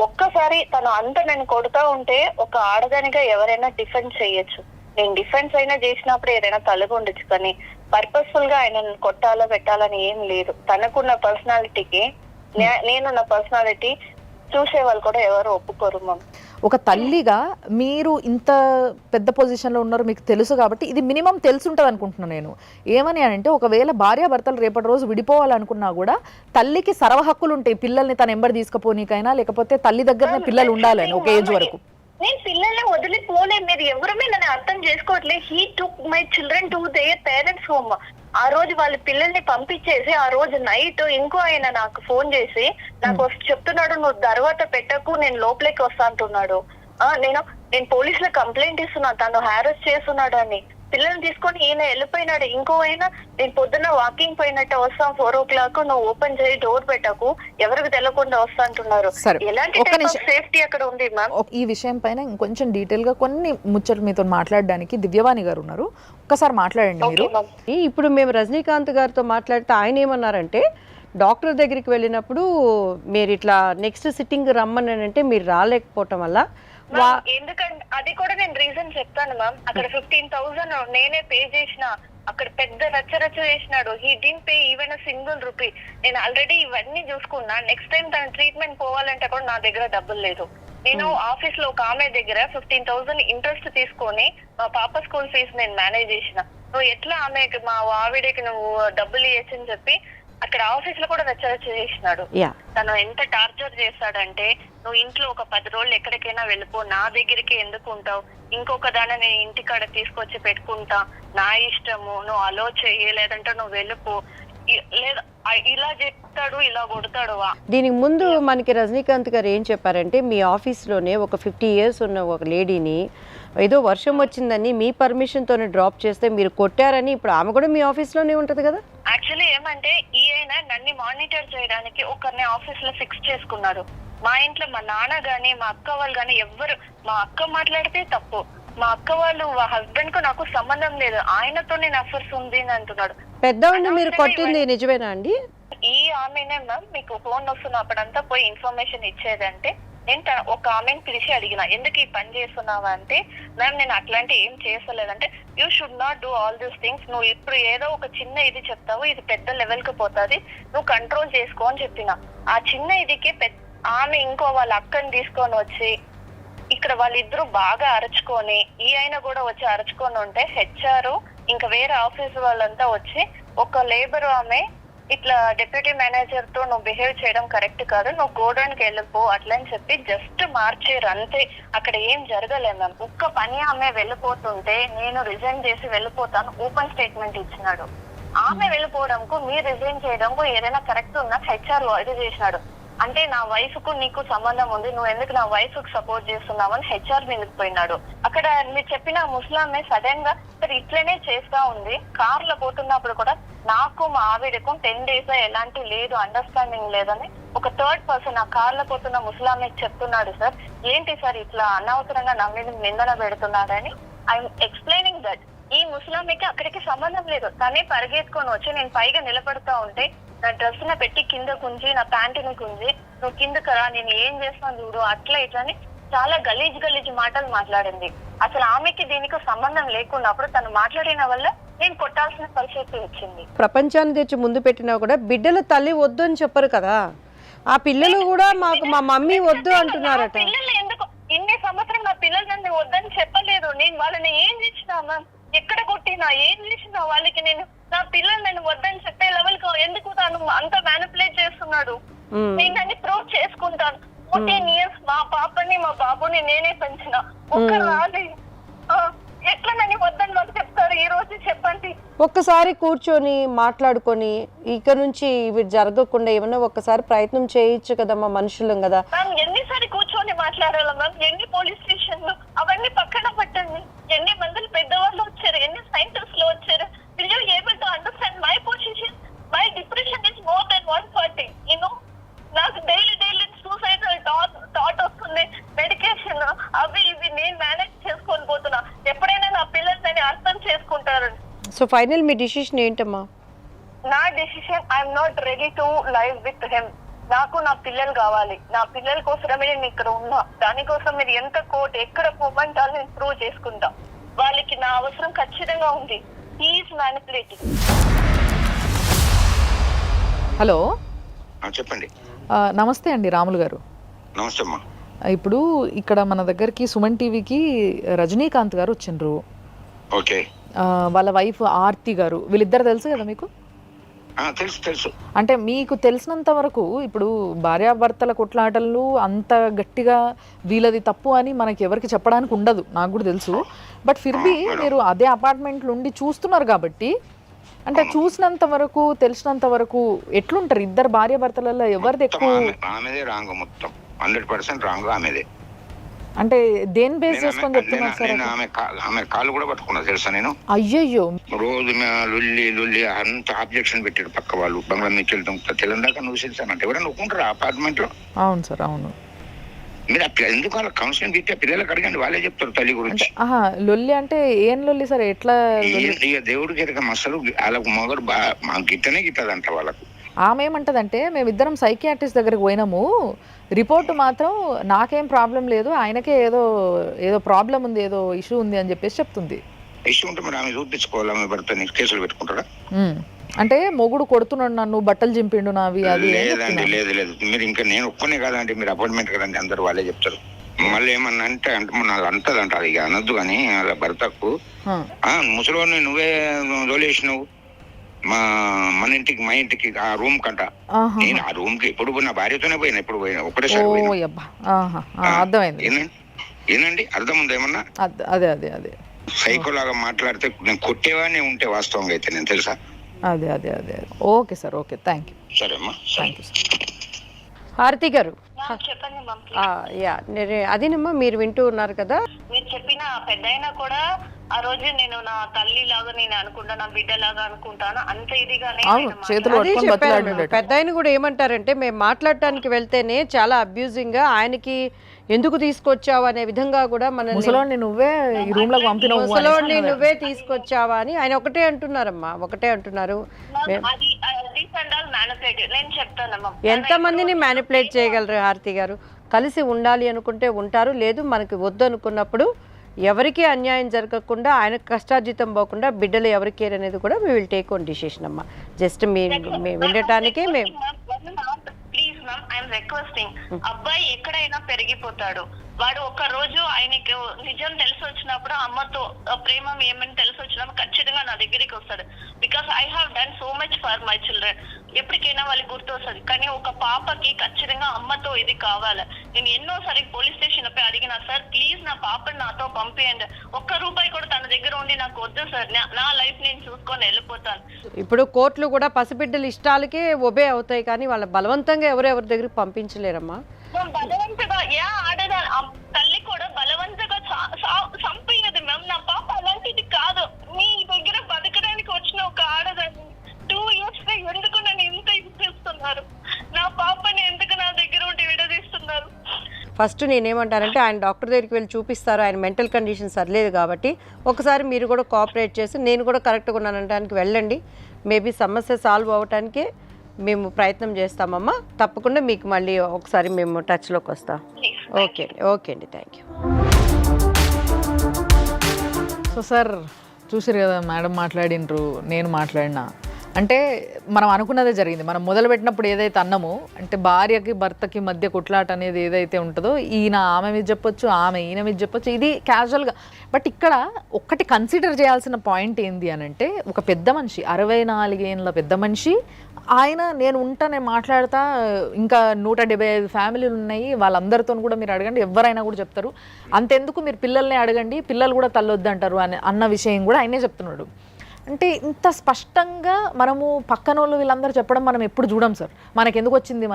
ఒక్కసారి తను అంత నేను కొడుతూ ఉంటే ఒక ఆడదానిగా ఎవరైనా డిఫెన్స్ చేయొచ్చు. నేను డిఫెన్స్ అయినా చేసినప్పుడు ఏదైనా తలగా ఉండొచ్చు, కానీ పర్పస్ఫుల్ గా ఆయన కొట్టాలో పెట్టాలని ఏం లేదు. తనకున్న పర్సనాలిటీకి నేనున్న పర్సనాలిటీ చూసే వాళ్ళు కూడా ఎవరు ఒప్పుకోరు మ్యామ్. ఒక తల్లిగా మీరు ఇంత పెద్ద పొజిషన్లో ఉన్నారు, మీకు తెలుసు కాబట్టి ఇది మినిమం తెలుసుంటుంది అనుకుంటున్నాను నేను. ఏమని అంటే, ఒకవేళ భార్యాభర్తలు రేపటి రోజు విడిపోవాలనుకున్నా కూడా తల్లికి సర్వ హక్కులు ఉంటాయి, పిల్లల్ని తన ఎంబడి తీసుకుపోనీకైనా, లేకపోతే తల్లి దగ్గరనే పిల్లలు ఉండాలని ఒక ఏజ్ వరకు. నేను పిల్లల్ని వదిలిపోలే, మీరు ఎవరుమే నన్ను అర్థం చేసుకోవట్లేదు. He took my children to their parents home. ఆ రోజు వాళ్ళ పిల్లల్ని పంపించేసి ఆ రోజు నైట్ ఇంకో ఆయన నాకు ఫోన్ చేసి నాకు చెప్తున్నాడు, నువ్వు తర్వాత పెట్టకు, నేను లోపలికి వస్తా అంటున్నాడు. నేను పోలీసులో కంప్లైంట్ ఇస్తున్నా, తను హ్యారస్ చేస్తున్నాడు అని. పిల్లల్ని తీసుకొని ఈయన వెళ్ళిపోయినాడు. ఇంకో అయినా నేను పొద్దున్న వాకింగ్ పోయినట్టు వస్తాం 4 o'clock, నువ్వు ఓపెన్ చేయి, డోర్ పెట్టకు, ఎవరికి తెలియకుండా వస్తా అంటున్నారు. ఎలాంటి సేఫ్టీ అక్కడ ఉంది మ్యామ్? ఈ విషయం పైన ఇంకొంచెం డీటెయిల్ గా కొన్ని ముచ్చట్లు మీతో మాట్లాడడానికి దివ్యవాణి గారు ఉన్నారు, ఒక్కసారి మాట్లాడండి మీరు. ఇప్పుడు మేము రజనీకాంత్ గారితో మాట్లాడితే ఆయన ఏమన్నారంటే, డాక్టర్ దగ్గరికి వెళ్ళినప్పుడు మీరు ఇట్లా నెక్స్ట్ సిట్టింగ్ రమ్మని అంటే మీరు రాలేకపోవటం వల్ల, ఎందుకంటే అది కూడా నేను రీజన్ చెప్తాను మ్యామ్. అక్కడ 15,000 నేనే పే చేసిన, అక్కడ పెద్ద రచ్చరచ్చ చేసినాడు. He did pay even a single rupee. నేను ఆల్రెడీ ఇవన్నీ చూసుకున్నా. నెక్స్ట్ టైం తన ట్రీట్మెంట్ పోవాలంటే కూడా నా దగ్గర డబ్బులు లేదు. నేను ఆఫీస్ లో ఒక ఆమె దగ్గర 15,000 ఇంట్రెస్ట్ తీసుకొని మా పాప స్కూల్ ఫీజు నేను మేనేజ్ చేసిన. నువ్వు ఎట్లా ఆమెకి మా ఆవిడకి నువ్వు డబ్బులు ఇవ్వచ్చని చెప్పి అక్కడ ఆఫీస్ లో కూడా రచ్చరచ్చ చేసినాడు. తను ఎంత టార్చర్ చేస్తాడంటే, నువ్వు ఇంట్లో ఒక 10 రోజులు ఎక్కడికైనా వెళ్ళిపో, నా దగ్గరికి ఎందుకు ఉంటావు, ఇంకొక దాన్ని నేను ఇంటికాడ తీసుకొచ్చి పెట్టుకుంటా, నా ఇష్టము, నువ్వు అలో చెయ్యి, లేదంటే నువ్వు వెళ్ళిపో, లేదా ఇలా చెప్తాడు, ఇలా కొడతాడు. దీనికి ముందు మనకి రజనీకాంత్ గారు ఏం చెప్పారంటే, మీ ఆఫీస్లోనే ఒక 50 years ఉన్న ఒక లేడీని ఏదో వర్షం వచ్చిందని మీ పర్మిషన్ తోనే డ్రాప్ చేస్తే మీరు కొట్టారని, ఇప్పుడు ఆమె కూడా మీ ఆఫీస్లోనే ఉంటది కదా? యాక్చువల్లీ ఏమంటే, ఈయన నన్ను మానిటర్ చేయడానికి ఒకరిని ఆఫీస్ లో ఫిక్స్ చేసుకున్నాడు. మా ఇంట్లో మా నాన్న గాని మా అక్క వాళ్ళు గాని ఎవ్వరు, మా అక్క మాట్లాడితే తప్పు, మా అక్క వాళ్ళు హస్బెండ్ కు నాకు సంబంధం లేదు, ఆయనతో నేను అఫర్స్ ఉంది అని అంటున్నాడు. పెద్దవాడిని మీరు కొట్టింది నిజమేనా అండి? ఈ ఆమెనే మ్యామ్ మీకు ఫోన్ వస్తున్నప్పుడంతా పోయి ఇన్ఫర్మేషన్ ఇచ్చేదంటే నేను ఒక ఆమెను పిలిచి అడిగిన, ఎందుకు ఈ పని చేస్తున్నావా అంటే, మ్యామ్ నేను అట్లాంటి ఏం చేస్తలేదంటే, you should not do all these things, నువ్వు ఇప్పుడు ఏదో ఒక చిన్న ఇది చెప్తావు, ఇది పెద్ద లెవెల్ కి పోతుంది, నువ్వు కంట్రోల్ చేసుకో అని చెప్పిన. ఆ చిన్న ఇదికి ఆమె ఇంకో వాళ్ళ అక్కని తీసుకొని వచ్చి ఇక్కడ వాళ్ళిద్దరూ బాగా అరుచుకొని, ఈ అయినా కూడా వచ్చి అరుచుకొని ఉంటే హెచ్ఆర్ ఇంకా వేరే ఆఫీస్ వాళ్ళంతా వచ్చి, ఒక లేబర్ ఆమె ఇట్లా డిప్యూటీ మేనేజర్ తో నువ్వు బిహేవ్ చేయడం కరెక్ట్ కాదు, నువ్వు గోడౌన్కి వెళ్ళిపో అట్లా అని చెప్పి జస్ట్ మార్చేరు అంతే. అక్కడ ఏం జరగలేదు మ్యామ్. ఒక్క పని ఆమె వెళ్ళిపోతుంటే నేను రిజైన్ చేసి వెళ్ళిపోతాను ఓపెన్ స్టేట్మెంట్ ఇచ్చినాడు. ఆమె వెళ్ళిపోవడంకు మీరు రిజైన్ చేయడంకు ఏదైనా కరెక్ట్ ఉన్నా హెచ్ఆర్ ఇది చేసినాడు. అంటే నా వైఫ్ కు నీకు సంబంధం ఉంది, నువ్వు ఎందుకు నా వైఫ్ కు సపోర్ట్ చేస్తున్నావు అని హెచ్ఆర్ మీదకి పోయినాడు. అక్కడ మీరు చెప్పిన ముస్లామే సడన్ గా ఇట్లనే చేస్తా ఉంది. కార్ లో పోతున్నప్పుడు కూడా నాకు మా ఆవిడకు 10 days ఎలాంటి లేదు, అండర్స్టాండింగ్ లేదని ఒక థర్డ్ పర్సన్ ఆ కార్ లో పోతున్న ముస్లామే చెప్తున్నాడు. సార్ ఏంటి సార్ ఇట్లా అనవసరంగా నా మీద నిందన పెడుతున్నాడని ఐఎమ్ ఎక్స్ప్లెయినింగ్ దట్. ఈ ముస్లాంకి అక్కడికి సంబంధం లేదు, తనే పరిగెత్తుకొని వచ్చి నేను పైగా నిలబడతా ఉంటే నా డ్రెస్ ని పెట్టి కింద కుంచి, నా ప్యాంటుని కుంచి, నువ్వు కిందకు రా నేను ఏం చేస్తాను చూడు అట్లా ఇట్లని చాలా గలీజ్ మాటలు మాట్లాడింది. అసలు ఆమెకి దీనికి సంబంధం లేకున్నప్పుడు తను మాట్లాడిన వల్ల నేను కొట్టాల్సిన పరిస్థితి వచ్చింది. ప్రపంచాన్ని తెచ్చి ముందు పెట్టినా కూడా బిడ్డల తల్లి వద్దు అని చెప్పరు కదా, ఆ పిల్లలు కూడా మాకు మా మమ్మీ వద్దు అంటున్నారట. పిల్లలు ఎందుకు ఇన్ని సంవత్సరం నా పిల్లలు నన్ను వద్దని చెప్పలేదు. నేను వాళ్ళని ఏం చేసినా మ్యామ్, ఎక్కడ కొట్టినా ఏం చేసినా వాళ్ళకి నేను నా పిల్లలు నేను వద్దని చెప్పే లెవెల్ కు ఎందుకు తాను అంత మ్యానిపులేట్ చేస్తున్నాడు. నేను దాన్ని ప్రూవ్ చేసుకుంటాను. 14 years మా పాపని మా బాబుని నేనే పెంచిన, ఒక్క రాలి ఎట్లా నన్ను వద్దని వాళ్ళు చెప్తారు ఈ రోజు చెప్పండి. ఒక్కసారి కూర్చొని మాట్లాడుకొని ఇక నుంచి ఇవి జరగకుండా ఏమన్నా ఒక్కసారి ప్రయత్నం చేయొచ్చు కదమ్మా, మనుషులం కదా. మ్యామ్ ఎన్నిసారి కూర్చొని మాట్లాడాలా మ్యామ్, ఎన్ని పోలీస్ స్టేషన్లు అవన్నీ పక్కన పట్టండి, ఎన్ని మందులు పెద్దవాళ్ళు వచ్చారు, ఎన్ని సైంటిస్టులు వచ్చారు. Will you able to understand my position? My depression is more than 140. You know, నాకు డైలీ సూసైడల్ థాట్ వస్తుంది, మెడికేషన్ అవి ఇవి నేను మేనేజ్ చేసుకొని పోతున్నా. ఎప్పుడైనా నా పిల్లల్ని అర్థం చేసుకుంటారు. సో ఫైనల్ మీ డిసిషన్ ఏంటమ్మా? నా decision I'm not ready to live with him. నాకు నా పిల్లలు కావాలి, నా పిల్లల కోసమే నేను ఇక్కడ ఉన్నా. దానికోసం మీరు ఎంత కోర్టు ఎక్కడ పోమంటారో నేను ప్రూవ్ చేసుకుంటా. వాళ్ళకి నా అవసరం ఖచ్చితంగా ఉంది. He is manipulating. హలో చెప్పండి. నమస్తే అండి రాములు గారు. నమస్తే అమ్మా. ఇప్పుడు ఇక్కడ మన దగ్గరికి సుమన్ టీవీకి రజనీకాంత్ గారు వచ్చిండ్రు. ఓకే. వాళ్ళ వైఫ్ ఆర్తి గారు, వీళ్ళిద్దరు తెలుసు కదా మీకు? తెలుసు. అంటే మీకు తెలిసినంత వరకు ఇప్పుడు భార్యాభర్తల కొట్లాటలు అంత గట్టిగా వీళ్ళది తప్పు అని మనకి ఎవరికి చెప్పడానికి ఉండదు, నాకు కూడా తెలుసు. బట్ ఫిర్బీ మీరు అదే అపార్ట్మెంట్లో ఉండి చూస్తున్నారు కాబట్టి, అంటే చూసినంత వరకు తెలిసినంత వరకు ఎట్లుంటారు ఇద్దరు భార్యాభర్తలలో ఎవరిది ఎక్కువ? ఆమెదే రాంగ్, మొత్తం 100% రాంగ్ ఆమెదే. అంటే దేని బేస్ చేసుకొని చెప్తున్నారు సార్? ఆమె కాళ్ళు కూడా పట్టుకున్నా తెలుసా నేను. అయ్యయ్యో, రోజు లుల్లి అంత ఆబ్జెక్షన్ పెట్టాడు పక్క వాళ్ళు. బంగ్లా మీకు వెళ్తాం తెలంగాణ నువ్వు తెలుసానంటే ఎవరైనా ఒప్పుకుంటారా అపార్ట్మెంట్ లో? అవును సార్, అవును. మీరు ఎందుకు వాళ్ళ కౌన్సిలింగ్ ఇస్తే పిల్లలకు అడగండి, వాళ్ళే చెప్తారు తల్లి గురించి. లొల్లి అంటే ఏం లొల్లి సార్? ఎట్లా? ఇక దేవుడికి ఎరక మసలు వాళ్ళకు మొగడు గిట్టనే గిట్టదంట వాళ్ళకు. ఆమె ఏమంటదంటే, మేమిద్దరం సైకియాట్రిస్ట్ దగ్గరికి పోయినాము, రిపోర్ట్ మాత్రం నాకేం ప్రాబ్లం లేదు, ఆయనకే ఏదో ప్రాబ్లం ఉంది, ఏదో ఇష్యూ ఉంది అని చెప్పేసి చెప్తుంది. ఇష్యూ ఉంటే మరి ఆమె చూపించుకోవాలి, ఆమె భర్తని కేసులు పెట్టుకుంటారా? అంటే మొగుడు కొడుతున్నాడు నన్ను, బట్టలు చింపిండు నావి, అది. లేదండి, లేదు. మీరు ఇంకా నేను ఒక్కనే కాదండి, మీరు అపాయింట్మెంట్ కదండి, అందరు వాళ్ళే చెప్తారు. మళ్ళీ ఏమన్నా అంటే వాళ్ళు అంటదంట, అది ఇక అనొద్దు కానీ వాళ్ళ భర్తకు, ముసలోని నువ్వే తోలేసినావు మా ఇంటికి ఆ రూమ్ కంట. నేను ఆ రూమ్ కి ఎప్పుడు పోయినా భార్యతోనే పోయినా, ఎప్పుడు పోయినా ఒకటేసారి అర్థమైంది. ఏనండి అర్థం ఉంది ఏమన్నా? అదే సైకో లాగా మాట్లాడితే నేను కొట్టేవాడిని ఉంటే వాస్తవంగా అయితే నేను తెలుసా? అదే okay sir, okay, thank you. సరే అమ్మా, థ్యాంక్ యూ సార్. హారతి గారు, చెప్పండి మ్యామ్. అదేనమ్మా మీరు వింటూ ఉన్నారు కదా. మీరు చెప్పిన పెద్దయినా కూడా ఆ రోజు నేను నా తల్లి లాగా నేను అనుకుంటా, నా బిడ్డ లాగా అనుకుంటాను, అంత ఇదిగానే అవును, చేతులు అదే పట్టుకొని చెప్పారు బతిలాడాడట. పెద్ద ఆయన కూడా ఏమంటారంటే మేము మాట్లాడటానికి వెళ్తేనే చాలా అబ్యూజింగ్ గా ఆయనకి ఎందుకు తీసుకొచ్చావు అనే విధంగా కూడా మనల్ని ముసలోడిని నువ్వే ఈ రూమ్ లోకి పంపినవు అని ముసలోడిని నువ్వే తీసుకొచ్చావా అని ఆయన ఒకటే అంటున్నారమ్మా, ఒకటే అంటున్నారు. అది మ్యానిపులేటివ్. నేను చెప్తానమ్మా, ఎంతమందిని మ్యానిపులేట్ చేయగలరు హారతి గారు? కలిసి ఉండాలి అనుకుంటే ఉంటారు, లేదు మనకి వద్దు అనుకున్నప్పుడు ఎవరికి అన్యాయం జరగకుండా ఆయనకు కష్టార్జితం పోకుండా బిడ్డలు ఎవరికి అనేది కూడా we will take on decision అమ్మా. జస్ట్ మేము వినటానికే మేము ప్లీజ్ మ్యామ్, ఐఎమ్ రిక్వెస్టింగ్. అబ్బాయి ఎక్కడైనా పెరిగిపోతాడు. వాడు ఒక రోజు ఆయనకి నిజం తెలిసి వచ్చినప్పుడు, అమ్మతో ప్రేమ ఏమని తెలిసి వచ్చినప్పుడు ఖచ్చితంగా నా దగ్గరికి వస్తాడు. Because I have done so much for my children. ఎప్పటికైనా వాళ్ళకి గుర్తు వస్తుంది. కానీ ఒక పాపకి ఖచ్చితంగా అమ్మతో ఇది కావాలి. నేను ఎన్నోసారి పోలీస్ స్టేషన్ పై అడిగినా, సార్ ప్లీజ్ నా పాపని నాతో పంపియండి, ₹1 కూడా తన దగ్గర ఉండి నాకు వద్దు సార్, నా లైఫ్ నేను చూసుకొని వెళ్ళిపోతాను. ఇప్పుడు కోర్టులు కూడా పసిబిడ్డల ఇష్టాలకే ఒబే అవుతాయి, కానీ వాళ్ళ బలవంతంగా ఎవరెవరి దగ్గరికి పంపించలేరమ్మా. బలవంతగా తల్లి కూడా బలవంతగా చంపినది మ్యామ్. నా పాప అలాంటిది కాదు. మీ దగ్గర బతకడానికి వచ్చిన ఒక ఆడదాన్ని 2 years ఎందుకు నన్ను ఇంత హింసిస్తున్నారు? నా పాపని ఎందుకు నా దగ్గర ఉండి విడదీస్తున్నారు? ఫస్ట్ నేనేమంటానంటే ఆయన డాక్టర్ దగ్గరికి వెళ్ళి చూపిస్తారు, ఆయన మెంటల్ కండిషన్ సరిలేదు కాబట్టి ఒకసారి మీరు కూడా కోఆపరేట్ చేసి నేను కూడా కరెక్ట్గా ఉన్నానడానికి వెళ్ళండి. మేబీ సమస్య సాల్వ్ అవ్వటానికి మేము ప్రయత్నం చేస్తామమ్మా. తప్పకుండా మీకు మళ్ళీ ఒకసారి మేము టచ్లోకి వస్తాం. ఓకే అండి, థ్యాంక్ యూ. సో సార్ చూసారు కదా, మేడం మాట్లాడినరు, నేను మాట్లాడినా. అంటే మనం అనుకున్నదే జరిగింది. మనం మొదలుపెట్టినప్పుడు ఏదైతే అన్నామో, అంటే భార్యకి భర్తకి మధ్య కొట్లాట అనేది ఏదైతే ఉంటుందో, ఈయన ఆమె మీద చెప్పొచ్చు, ఆమె ఈయన మీద చెప్పొచ్చు, ఇది క్యాజువల్గా. బట్ ఇక్కడ ఒక్కటి కన్సిడర్ చేయాల్సిన పాయింట్ ఏంటి అని అంటే, ఒక పెద్ద మనిషి, 64 ఏళ్ళ పెద్ద మనిషి, ఆయన నేను ఉంటానే మాట్లాడతా, ఇంకా 175 ఫ్యామిలీలు ఉన్నాయి, వాళ్ళందరితో కూడా మీరు అడగండి, ఎవరైనా కూడా చెప్తారు. అంతెందుకు మీరు పిల్లల్ని అడగండి, పిల్లలు కూడా తల్లొద్దంటారు అన్న విషయం కూడా ఆయనే చెప్తున్నాడు. అంటే ఇంత స్పష్టంగా మనము పక్కనోళ్ళు వీళ్ళందరూ చెప్పడం మనం ఎప్పుడు చూడం సార్. మనకెందుకు వచ్చింది,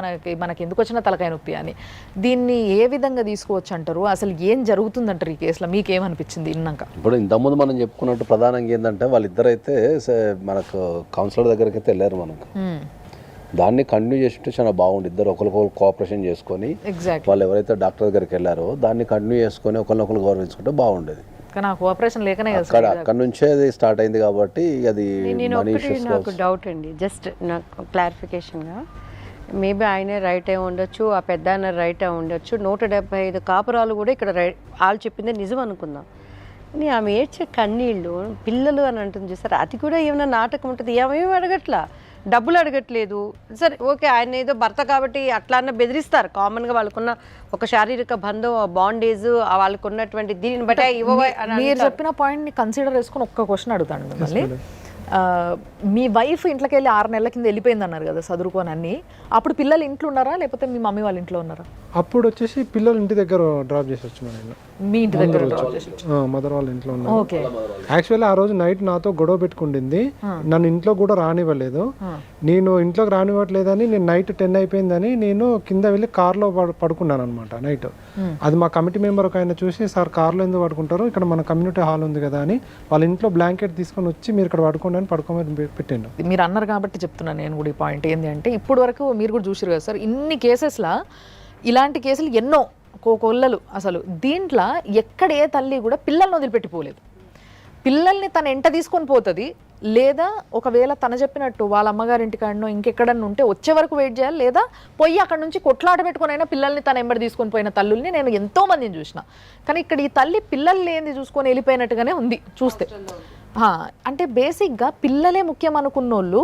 మనకి ఎందుకు వచ్చిన తలకాయ నొప్పి అని. దీన్ని ఏ విధంగా తీసుకోవచ్చు అంటారు? అసలు ఏం జరుగుతుందంటారు ఈ కేసులో? మీకేమనిపించింది విన్నాక? ఇప్పుడు ఇంతకుముందు మనం చెప్పుకున్నట్టు ప్రధానంగా ఏంటంటే, వాళ్ళిద్దరైతే మనకు కౌన్సిలర్ దగ్గరికి అయితే వెళ్ళారు. మనకు దాన్ని కంటిన్యూ చేస్తుంటే చాలా బాగుంది. ఇద్దరు ఒకరికొకరు కోఆపరేషన్ చేసుకొని, వాళ్ళు ఎవరైతే డాక్టర్ దగ్గరికి వెళ్ళారో దాన్ని కంటిన్యూ చేసుకొని ఒకరినొకరు గౌరవించుకుంటే బాగుండేది. కానీ ఆ కోఆపరేషన్ లేకనే అక్కడ నుంచే అది స్టార్ట్ అయింది కాబట్టి అది నాకు డౌట్ అండి, జస్ట్ నాకు క్లారిఫికేషన్గా. మేబీ ఆయనే రైట్ అయి ఉండొచ్చు, ఆ పెద్ద ఆయన రైట్ అయి ఉండొచ్చు. 175 కాపురాలు కూడా ఇక్కడ వాళ్ళు చెప్పిందే నిజం అనుకుందాం. కానీ ఆమె ఏడ్చే కన్నీళ్ళు, పిల్లలు అని అంటుంది చూసారు, అది కూడా ఏమైనా నాటకం ఉంటుంది. ఏమేమి అడగట్లా, డబ్బులు అడగట్లేదు. సరే ఓకే, ఆయన ఏదో భర్త కాబట్టి అట్లా అన్న బెదిరిస్తారు. కామన్గా వాళ్ళకున్న ఒక శారీరక బంధం, బాండేజ్, వాళ్ళకు ఉన్నటువంటి దీనిని బట్టి మీరు చెప్పిన పాయింట్ని కన్సిడర్ చేసుకుని ఒక్క క్వశ్చన్ అడుగుతాను మిమ్మల్ని. మీ వైఫ్ ఇంట్లోకి వెళ్ళి 6 నెలల కింద వెళ్ళిపోయింది అన్నారు కదా చదువుకొని అన్ని. అప్పుడు పిల్లలు ఇంట్లో ఉన్నారా లేకపోతే మీ మమ్మీ వాళ్ళ ఇంట్లో ఉన్నారా? అప్పుడు వచ్చేసి పిల్లలు ఇంటి దగ్గర డ్రాప్ చేసి వచ్చిన నేను. మీ ఇంటి దగ్గర మదర్ వాళ్ళ ఇంట్లో ఉన్నారు. యాక్చువల్లీ ఆ రోజు నైట్ నాతో గొడవ పెట్టుకుండింది, నన్ను ఇంట్లో కూడా రానివ్వలేదు. నేను ఇంట్లోకి రానివ్వట్లేదని నేను నైట్ 10 అయిపోయిందని నేను కింద వెళ్ళి కార్లో పడుకున్నాను అనమాట నైట్. అది మా కమిటీ మెంబర్ ఒక ఆయన చూసి, సార్ కార్లో ఎందుకు పడుకుంటారు, ఇక్కడ మన కమ్యూనిటీ హాల్ ఉంది కదా అని వాళ్ళ ఇంట్లో బ్లాంకెట్ తీసుకొని వచ్చి మీరు ఇక్కడ పడుకోండి అని పడుకోమని పెట్టాను. మీరు అన్నారు కాబట్టి చెప్తున్నాను నేను కూడా. ఈ పాయింట్ ఏంటి అంటే, ఇప్పటి వరకు మీరు కూడా చూసారు కదా సార్, ఇన్ని కేసెస్లా ఇలాంటి కేసులు ఎన్నో కోకొల్లలు. అసలు దీంట్లో ఎక్కడ ఏ తల్లి కూడా పిల్లల్ని వదిలిపెట్టిపోలేదు. పిల్లల్ని తన ఎంట తీసుకొని పోతుంది, లేదా ఒకవేళ తన చెప్పినట్టు వాళ్ళ అమ్మగారింటికాడనో ఇంకెక్కడన్నా ఉంటే వచ్చే వరకు వెయిట్ చేయాలి, లేదా పోయి అక్కడ నుంచి కొట్లాట పెట్టుకుని అయినా పిల్లల్ని తన ఎంబడి తీసుకొని పోయిన తల్లుల్ని నేను ఎంతో మందిని చూసిన. కానీ ఇక్కడ ఈ తల్లి పిల్లల్ని ఏంది చూసుకొని వెళ్ళిపోయినట్టుగానే ఉంది చూస్తే. అంటే బేసిక్గా పిల్లలే ముఖ్యం అనుకున్నోళ్ళు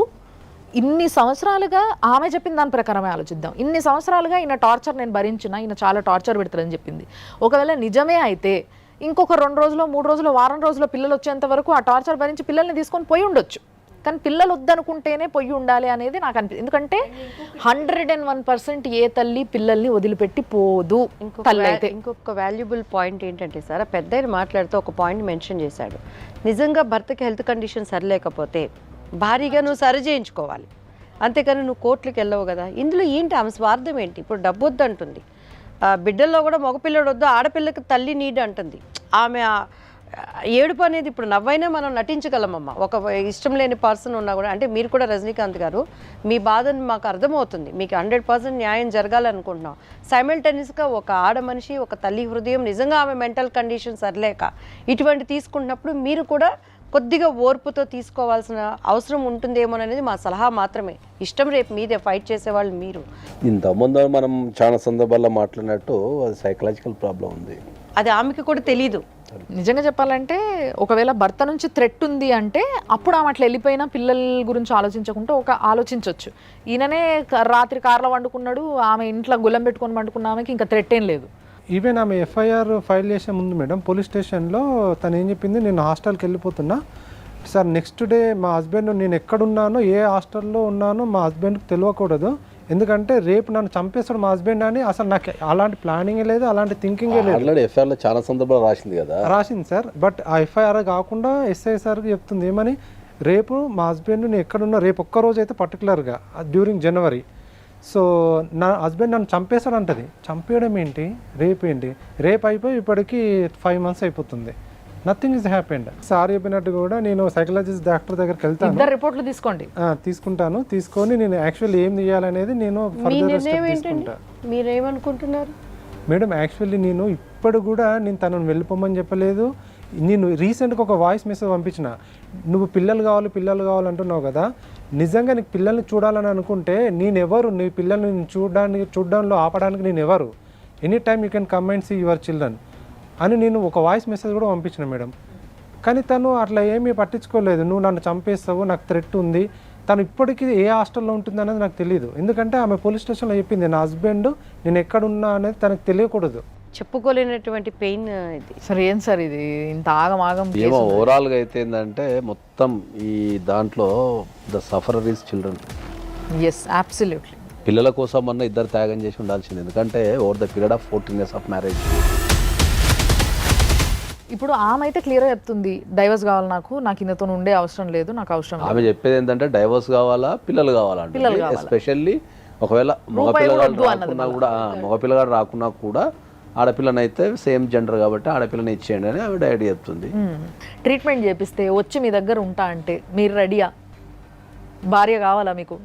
ఇన్ని సంవత్సరాలుగా, ఆమె చెప్పిన దాని ప్రకారమే ఆలోచిద్దాం, ఇన్ని సంవత్సరాలుగా ఈయన టార్చర్ నేను భరించిన, ఈయన చాలా టార్చర్ పెడతారని చెప్పింది. ఒకవేళ నిజమే అయితే ఇంకొక 2 రోజులు 3 రోజులు వారం రోజుల్లో పిల్లలు వచ్చేంత వరకు ఆ టార్చర్ భరించి పిల్లల్ని తీసుకొని పోయి ఉండొచ్చు. కానీ పిల్లలు వద్దనుకుంటేనే పొయ్యి ఉండాలి అనేది నాకు అనిపిస్తుంది. ఎందుకంటే 101% ఏ తల్లి పిల్లల్ని వదిలిపెట్టి పోదు. ఇంకొక వాల్యుబుల్ పాయింట్ ఏంటంటే సార్, పెద్ద ఆయన మాట్లాడుతూ ఒక పాయింట్ మెన్షన్ చేశాడు. నిజంగా భర్తకి హెల్త్ కండిషన్ సరిలేకపోతే భారీగా నువ్వు సరి చేయించుకోవాలి, అంతేకాని నువ్వు కోర్టులకు వెళ్ళవు కదా. ఇందులో ఏంటి ఆమె స్వార్థం ఏంటి? ఇప్పుడు డబ్బు వద్దు అంటుంది, బిడ్డల్లో కూడా మగపిల్లడు వద్దు, ఆడపిల్లకి తల్లి నీడ్ అంటుంది. ఆమె ఏడుపు అనేది ఇప్పుడు నవ్వైనా మనం నటించగలమమ్మా. ఒక ఇష్టం లేని పర్సన్ ఉన్నా కూడా, అంటే మీరు కూడా రజనీకాంత్ గారు మీ బాధని మాకు అర్థమవుతుంది, మీకు 100% న్యాయం జరగాలనుకుంటున్నాం. సైమల్టేనియస్గా ఒక ఆడ మనిషి, ఒక తల్లి హృదయం, నిజంగా ఆమె మెంటల్ కండిషన్ సరిలేక ఇటువంటి తీసుకుంటున్నప్పుడు మీరు కూడా కొద్దిగా ఓర్పుతో తీసుకోవాల్సిన అవసరం ఉంటుందేమోననేది మా సలహా మాత్రమే. ఇష్టం రేపు మీదే, ఫైట్ చేసేవాళ్ళు మీరు. ఇంతకుముందు మనం చాలా సందర్భాల్లో మాట్లాడినట్టు అది సైకలాజికల్ ప్రాబ్లం ఉంది. అది ఆమెకి కూడా తెలీదు. నిజంగా చెప్పాలంటే ఒకవేళ భర్త నుంచి థ్రెట్ ఉంది అంటే అప్పుడు ఆమె అట్లా వెళ్ళిపోయినా పిల్లల గురించి ఆలోచించకుండా ఆలోచించవచ్చు. ఈయననే రాత్రి కార్లో వండుకున్నాడు, ఆమె ఇంట్లో గుల్లం పెట్టుకొని వండుకున్న ఆమెకి ఇంకా థ్రెట్ ఏం లేదు. ఈవెన్ ఆమె ఎఫ్ఐఆర్ ఫైల్ చేసే ముందు మేడం పోలీస్ స్టేషన్లో తను ఏం చెప్పింది, నేను హాస్టల్కి వెళ్ళిపోతున్నా సార్, నెక్స్ట్ డే మా హస్బెండ్, నేను ఎక్కడున్నానో ఏ హాస్టల్లో ఉన్నానో మా హస్బెండ్కి తెలియకూడదు, ఎందుకంటే రేపు నన్ను చంపేస్తాడు మా హస్బెండ్ అని. అసలు నాకు అలాంటి ప్లానింగే లేదు, అలాంటి థింకింగే లేదు. ఆల్రెడీ ఎఫ్ఐఆర్లో చాలా సందర్భాలు రాసింది కదా. రాసింది సార్, బట్ ఆ ఎఫ్ఐఆర్ కాకుండా ఎస్ఐ సార్కి చెప్తుంది ఏమని, రేపు మా హస్బెండ్ నేను ఎక్కడున్నా, రేపు ఒక్కరోజు అయితే పర్టికులర్గా డ్యూరింగ్ జనవరి, సో నా హస్బెండ్ నన్ను చంపేశాడు అంటది. చంపేయడం ఏంటి, రేపు ఏంటి, రేపు అయిపోయి ఇప్పటికి 5 months అయిపోతుంది, నథింగ్ ఇస్ హ్యాపెండ్. సార్ చెప్పినట్టు కూడా నేను సైకలాజిస్ట్ డాక్టర్ దగ్గరికి వెళ్తాను, ఇద్దరు రిపోర్ట్లు తీసుకోండి. తీసుకుంటాను, తీసుకొని నేను యాక్చువల్లీ ఏం చేయాలనేది నేను ఫర్దర్ స్టెప్ తీసుకుంటా. మీరేమనుకుంటున్నారు మేడం? యాక్చువల్లీ నేను ఇప్పుడు కూడా నేను తనను వెళ్ళిపోమని చెప్పలేదు. నేను రీసెంట్గా ఒక వాయిస్ మెసేజ్ పంపించిన, నువ్వు పిల్లలు కావాలంటున్నావు కదా, నిజంగా నీకు పిల్లల్ని చూడాలని అనుకుంటే నేనెవరు, నీ పిల్లల్ని చూడడంలో ఆపడానికి నేను ఎవరు, any time you can come and see your children అని నేను ఒక వాయిస్ మెసేజ్ కూడా పంపించిన మేడం. కానీ తను అట్లా ఏమీ పట్టించుకోలేదు. నువ్వు నన్ను చంపేస్తావు, నాకు థ్రెట్ ఉంది. తను ఇప్పటికీ ఏ హాస్టల్లో ఉంటుంది అనేది నాకు తెలియదు, ఎందుకంటే ఆమె పోలీస్ స్టేషన్లో చెప్పింది నా హస్బెండ్ నేను ఎక్కడున్నా అనేది తనకు తెలియకూడదు. చెప్పుకోలేనటువంటి పెయిన్ ఇది. సరే ఏం సార్ ఇది ఇంత ఆగమాగం? ఏమో ఓవరాల్గా అయితే ఏంటంటే మొత్తం ఈ దాంట్లో the sufferer is children. Yes, absolutely. పిల్లల కోసం అన్న ఇద్దరు త్యాగం చేసి ఉండాల్సింది, ఎందుకంటే over the period of 14 years of marriage. ఇప్పుడు ఆమె అయితే క్లియర్గా చెప్తుంది, డైవర్స్ కావాలి, నాకు ఈయనతో ఉండే అవసరం లేదు, నాకు అవసరం లేదు. ఆమె చెప్పేది ఏంటంటే డైవర్స్ కావాలా, పిల్లలు కావాలంటే, ఎస్పెషల్లీ ఒకవేళ మగపిల్లగాడు రాకున్నా కూడా ఆడపిల్లనైతే సేమ్ జెండర్ కాబట్టి ఆడపిల్లని ఇచ్చేయండి అని ఆవిడ ఐడియా చెప్తుంది. ట్రీట్మెంట్ చేపిస్తే వచ్చి మీ దగ్గర ఉంటా అంటే మీరు రెడీయా? భార్య కావాలా మీకు?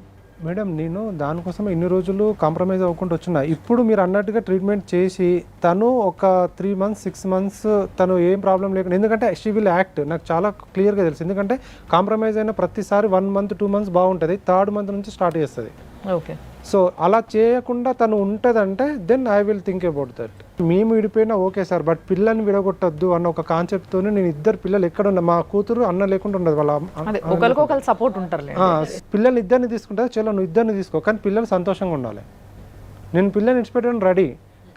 మేడం నేను దానికోసం ఇన్ని రోజులు కాంప్రమైజ్ అవ్వకుండా వచ్చిన. ఇప్పుడు మీరు అన్నట్టుగా ట్రీట్మెంట్ చేసి తను ఒక 3 months 6 months తను ఏం ప్రాబ్లం లేకుండా, ఎందుకంటే షీ విల్ యాక్ట్, నాకు చాలా క్లియర్గా తెలుసు. ఎందుకంటే కాంప్రమైజ్ అయిన ప్రతిసారి 1 month 2 months బాగుంటుంది, 3rd month నుంచి స్టార్ట్ చేస్తుంది. ఓకే, సో అలా చేయకుండా తను ఉంటుందంటే then I will think about that. మేము విడిపోయినా ఓకే సార్, బట్ పిల్లల్ని విడగొట్టద్దు అన్న ఒక కాన్సెప్ట్తోనే నేను ఇద్దరు పిల్లలు ఎక్కడ ఉన్నా, మా కూతురు అన్న లేకుండా ఉండదు, వాళ్ళ ఒకరికొకరు సపోర్ట్ ఉంటారు. పిల్లల్ని ఇద్దరిని తీసుకుంటే చలో నువ్వు ఇద్దరిని తీసుకో, కానీ పిల్లలు సంతోషంగా ఉండాలి. నేను పిల్లల్ని ఇచ్చిపెట్టడం రెడీ,